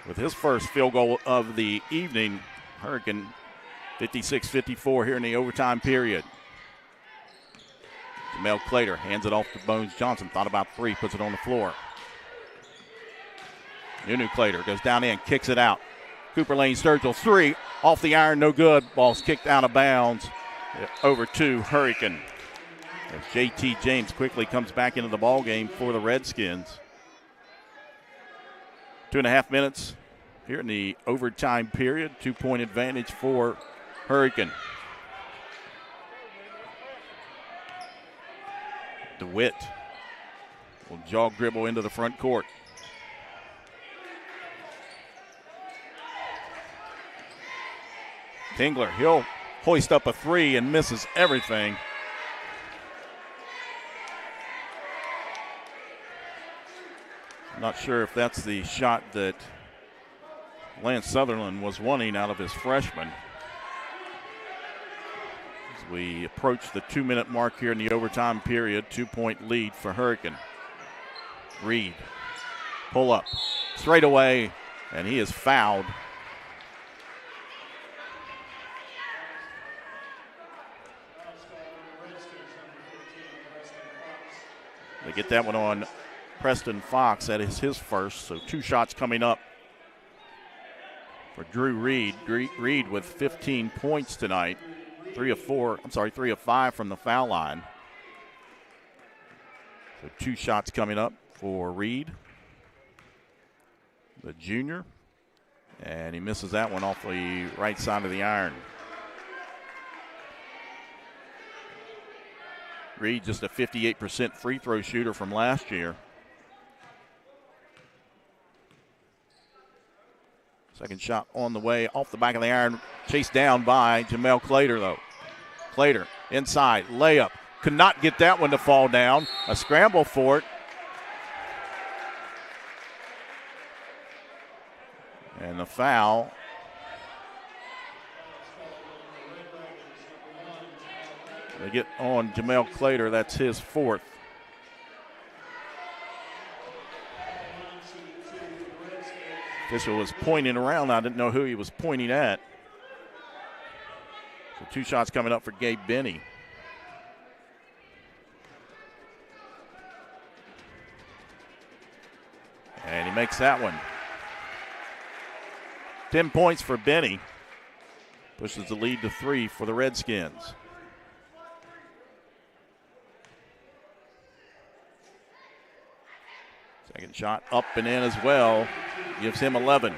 with his first field goal of the evening. Hurricane 56-54 here in the overtime period. Jamel Clater hands it off to Bones Johnson. Thought about three, puts it on the floor. Nunu Clater goes down in, kicks it out. Cooper Lane Sturgill, three, off the iron, no good. Ball's kicked out of bounds over to Hurricane. As J.T. James quickly comes back into the ball game for the Redskins. 2.5 minutes here in the overtime period. 2-point advantage for Hurricane. DeWitt will jog dribble into the front court. Tingler, he'll hoist up a three and misses everything. I'm not sure if that's the shot that Lance Sutherland was wanting out of his freshman. As we approach the 2-minute mark here in the overtime period, 2-point lead for Hurricane. Reed, pull up, straight away, and he is fouled. They get that one on Preston Fox. That is his first, so 2 shots coming up for Drew Reed. Reed with 15 points tonight. 3 of 5 from the foul line. So 2 shots coming up for Reed, the junior. And he misses that one off the right side of the iron. Reed just a 58% free throw shooter from last year. Second shot on the way, off the back of the iron, chased down by Jamel Clater, though. Clater inside, layup, could not get that one to fall down. A scramble for it. And the foul. They get on Jamel Clater, that's his 4th. Official was pointing around. I didn't know who he was pointing at. So 2 shots coming up for Gabe Benny. And he makes that one. 10 points for Benny. Pushes the lead to 3 for the Redskins. Second shot up and in as well. Gives him 11.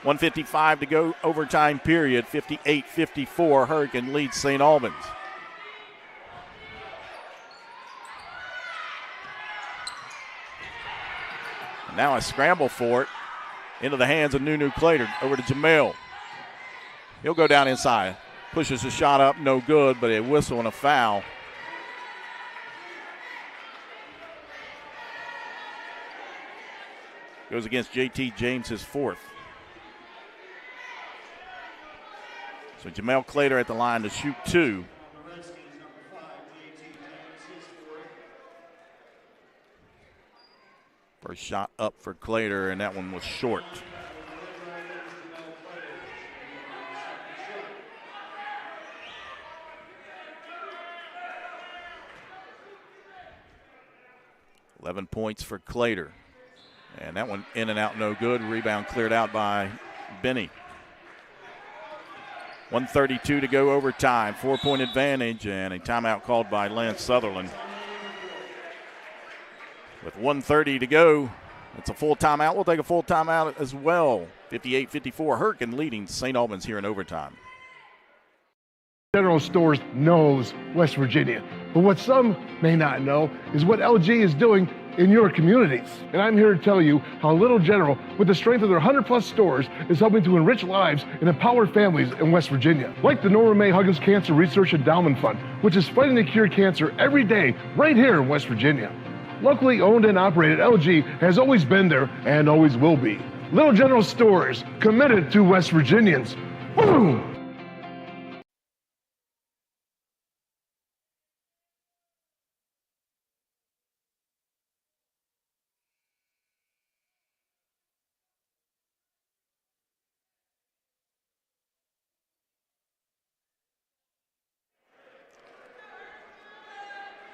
1:55 to go, overtime period. 58-54. Hurricane leads St. Albans. And now a scramble for it into the hands of Nunu Clater. Over to Jamel. He'll go down inside. Pushes the shot up, no good, but a whistle and a foul. Goes against J.T. James, his 4th. So Jamel Clater at the line to shoot 2. First shot up for Clater, and that one was short. $11 points for Clater. And that one in and out, no good. Rebound cleared out by Benny. 1:32 to go overtime. 4-point advantage and a timeout called by Lance Sutherland. With 1:30 to go, it's a full timeout. We'll take a full timeout as well. 58-54, Hurricane leading St. Albans here in overtime. General Stores knows West Virginia, but what some may not know is what LG is doing in your communities. And I'm here to tell you how Little General, with the strength of their 100+ stores, is helping to enrich lives and empower families in West Virginia. Like the Norma May Huggins Cancer Research Endowment Fund, which is fighting to cure cancer every day right here in West Virginia. Locally owned and operated, LG has always been there and always will be. Little General Stores, committed to West Virginians. Boom!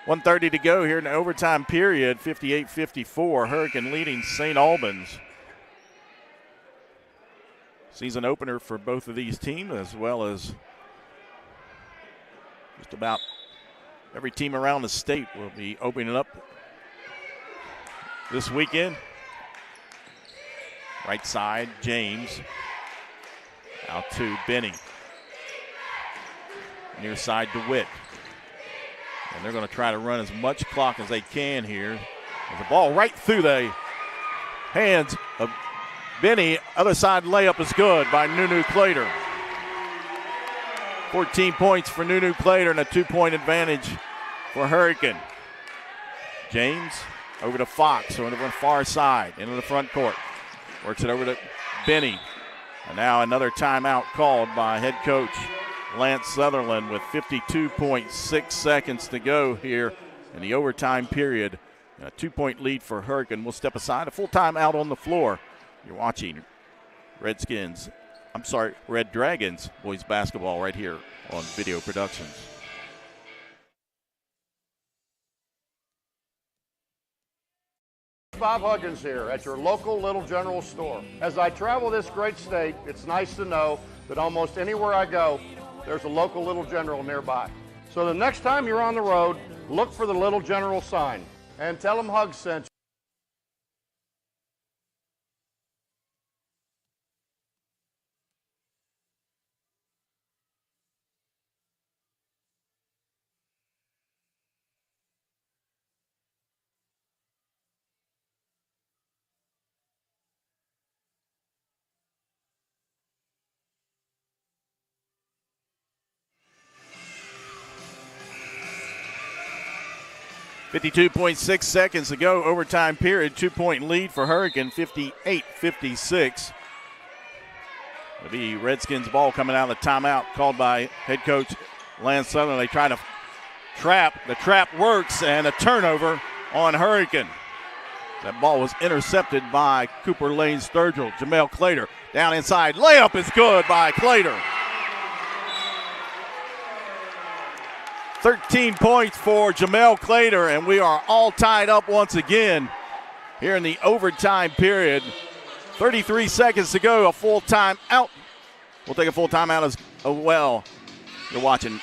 $1:30 to go here in the overtime period. 58-54. Hurricane leading St. Albans. Season opener for both of these teams, as well as just about every team around the state will be opening up this weekend. Right side, James. Out to Benny. Near side, DeWitt. And they're going to try to run as much clock as they can here. There's a ball right through the hands of Benny. Other side layup is good by Nunu Clater. 14 points for Nunu Clater and a 2-point advantage for Hurricane. James over to Fox on the far side into the front court. Works it over to Benny. And now another timeout called by head coach Lance Sutherland with 52.6 seconds to go here in the overtime period. A 2-point lead for Hurricane. We'll step aside. A full timeout on the floor. You're watching Red Dragons boys basketball right here on Video Productions. Bob Huggins here at your local Little General store. As I travel this great state, it's nice to know that almost anywhere I go, there's a local Little General nearby. So the next time you're on the road, look for the Little General sign and tell them Hugs sent you. 52.6 seconds to go, overtime period, 2-point lead for Hurricane, 58-56. It'll be Redskins ball coming out of the timeout called by head coach Lance Sutherland. They try to trap. The trap works, and a turnover on Hurricane. That ball was intercepted by Cooper Lane Sturgill. Jamel Clater down inside. Layup is good by Clater. 13 points for Jamel Clater, and we are all tied up once again here in the overtime period. 33 seconds to go, a full time out. We'll take a full time out as well. You're watching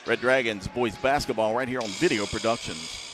Red Dragons boys basketball right here on Video Productions.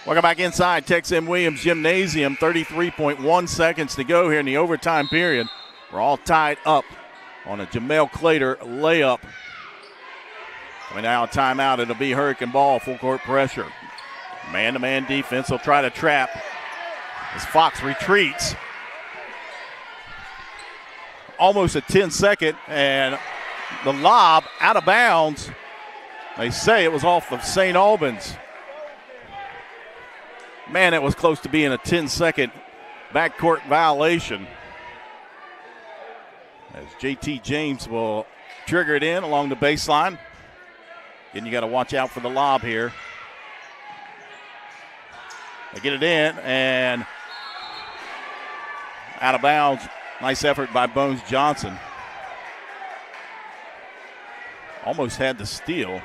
Welcome back inside Tex M. Williams Gymnasium. 33.1 seconds to go here in the overtime period. We're all tied up on a Jamel Clater layup. Coming out of timeout, it'll be Hurricane ball, full court pressure. Man-to-man defense, they'll try to trap as Fox retreats. Almost a 10-second, and the lob out of bounds. They say it was off of St. Albans. Man, it was close to being a 10-second backcourt violation. As JT James will trigger it in along the baseline. Again, you got to watch out for the lob here. They get it in, and out of bounds. Nice effort by Bones Johnson. Almost had the steal.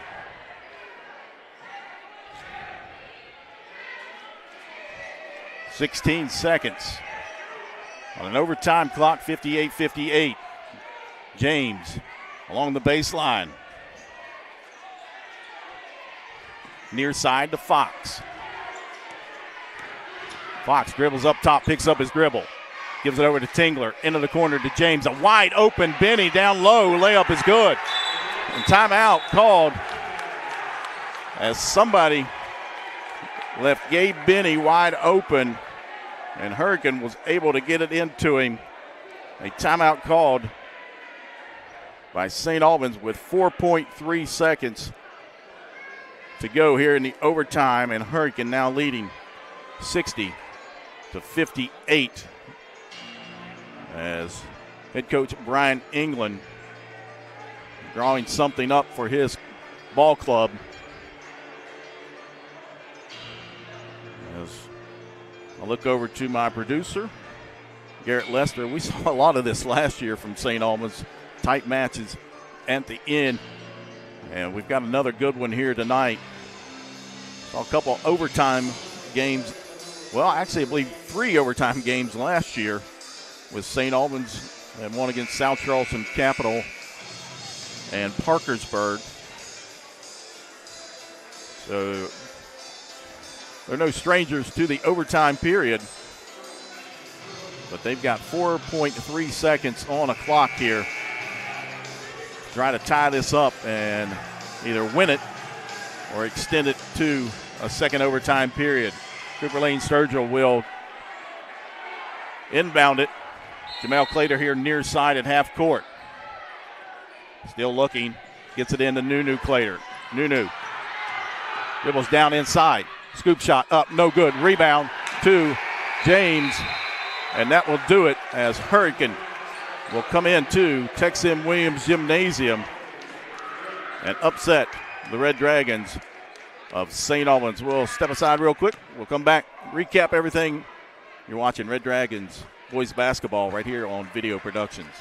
.16 seconds on an overtime clock, 58-58. James along the baseline. Near side to Fox. Fox dribbles up top, picks up his dribble. Gives it over to Tingler, into the corner to James. A wide open Benny down low, layup is good. And timeout called as somebody left Gabe Benny wide open, and Hurricane was able to get it into him. A timeout called by St. Albans with 4.3 seconds to go here in the overtime, and Hurricane now leading 60-58 as head coach Brian England drawing something up for his ball club. As I look over to my producer, Garrett Lester. We saw a lot of this last year from St. Albans, tight matches at the end, and we've got another good one here tonight. Saw a couple overtime games. Well, actually, I believe 3 overtime games last year with St. Albans, and one against South Charleston Capital and Parkersburg. So they're no strangers to the overtime period, but they've got 4.3 seconds on a clock here. Try to tie this up and either win it or extend it to a second overtime period. Cooper Lane Sturgill will inbound it. Jamel Clater here near side at half court. Still looking, gets it into Nunu Clater. Nunu dribbles down inside. Scoop shot up, no good. Rebound to James, and that will do it as Hurricane will come into Tex M. Williams Gymnasium and upset the Red Dragons of St. Albans. We'll step aside real quick. We'll come back, recap everything. You're watching Red Dragons boys basketball right here on Video Productions.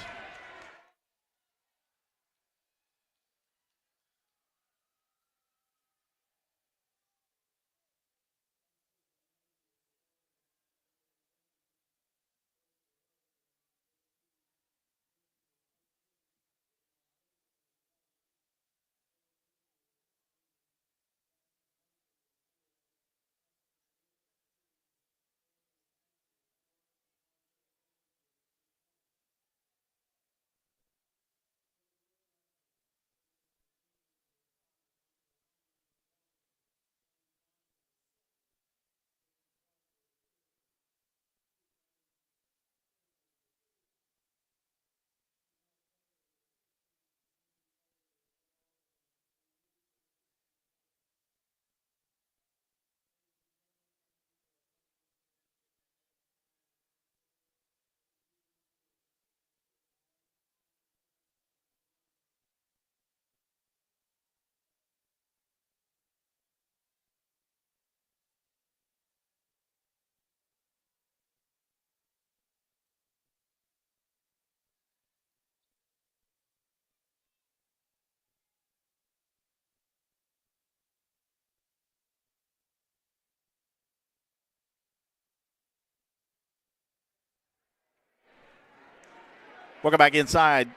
Welcome back inside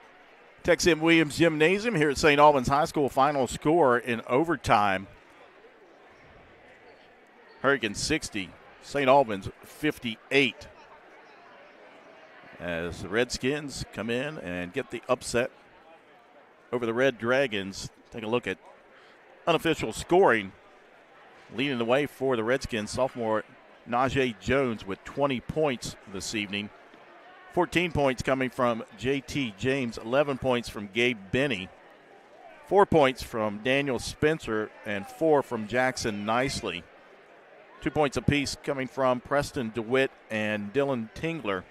Tex M. Williams Gymnasium here at St. Albans High School. Final score in overtime: Hurricane 60, St. Albans 58. As the Redskins come in and get the upset over the Red Dragons. Take a look at unofficial scoring. Leading the way for the Redskins, sophomore Najee Jones with 20 points this evening. 14 points coming from J.T. James, 11 points from Gabe Benny, 4 points from Daniel Spencer, and 4 from Jackson Nicely. 2 points apiece coming from Preston DeWitt and Dylan Tingler.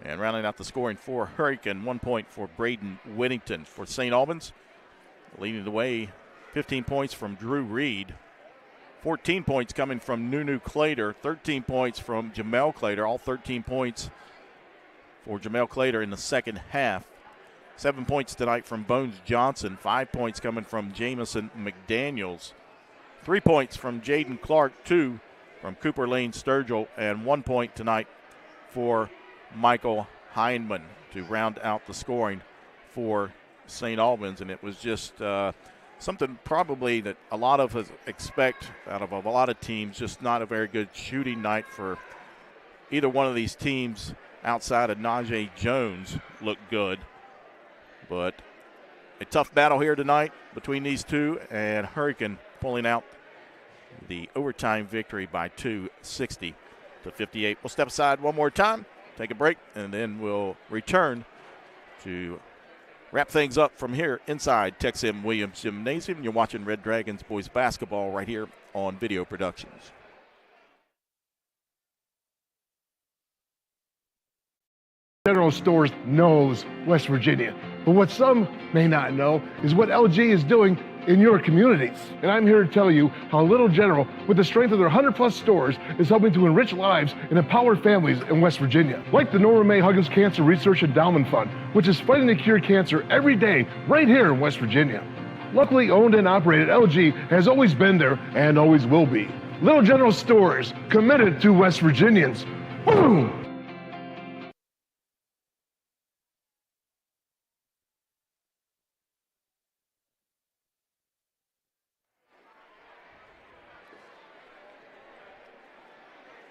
And rounding out the scoring for Hurricane, 1 point for Braden Whittington. For St. Albans, leading the way, 15 points from Drew Reed, 14 points coming from Nunu Clater, 13 points from Jamel Clater, all 13 points for Jamel Clater in the second half. 7 points tonight from Bones Johnson, 5 points coming from Jamison McDaniels, 3 points from Jaden Clark, 2 from Cooper Lane Sturgill, and 1 point tonight for Michael Hindman to round out the scoring for St. Albans. And it was just something probably that a lot of us expect out of a lot of teams, just not a very good shooting night for either one of these teams outside of Najee Jones. Looked good, but a tough battle here tonight between these two, and Hurricane pulling out the overtime victory by 2, 60-58. We'll step aside one more time, take a break, and then we'll return to Wrap things up from here inside Tex M. Williams Gymnasium. You're watching Red Dragons boys basketball right here on Video Productions. General Stores knows West Virginia, but what some may not know is what LG is doing in your communities. And I'm here to tell you how Little General, with the strength of their 100+ stores, is helping to enrich lives and empower families in West Virginia. Like the Norma May Huggins Cancer Research Endowment Fund, which is fighting to cure cancer every day right here in West Virginia. Locally owned and operated, LG has always been there and always will be. Little General Stores, committed to West Virginians. Boom!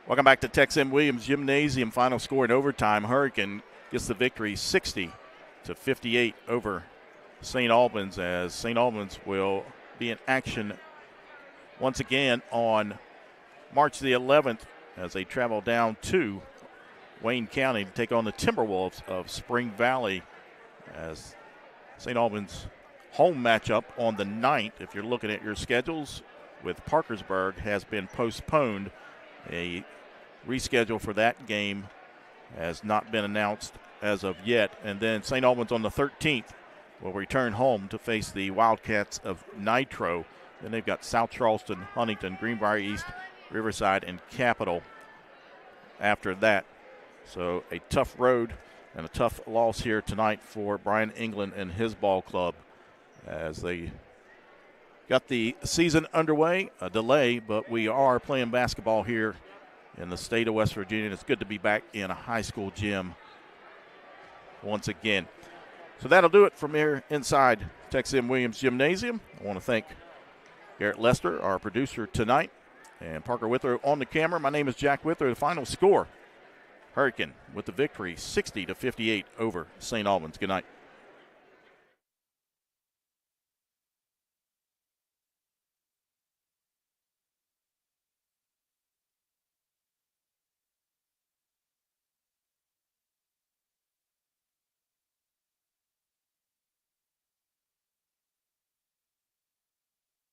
Welcome back to Tex M. Williams Gymnasium. Final score in overtime. Hurricane gets the victory 60-58 over St. Albans, as St. Albans will be in action once again on March the 11th as they travel down to Wayne County to take on the Timberwolves of Spring Valley, as St. Albans home matchup on the 9th, if you're looking at your schedules, with Parkersburg has been postponed. A reschedule for that game has not been announced as of yet. And then St. Albans on the 13th will return home to face the Wildcats of Nitro. Then they've got South Charleston, Huntington, Greenbrier East, Riverside, and Capital after that. So a tough road and a tough loss here tonight for Brian England and his ball club, as they got the season underway, a delay, but we are playing basketball here in the state of West Virginia. It's good to be back in a high school gym once again. So that'll do it from here inside Tex M. Williams Gymnasium. I want to thank Garrett Lester, our producer tonight, and Parker Withrow on the camera. My name is Jack Withrow. The final score, Hurricane with the victory 60-58 over St. Albans. Good night.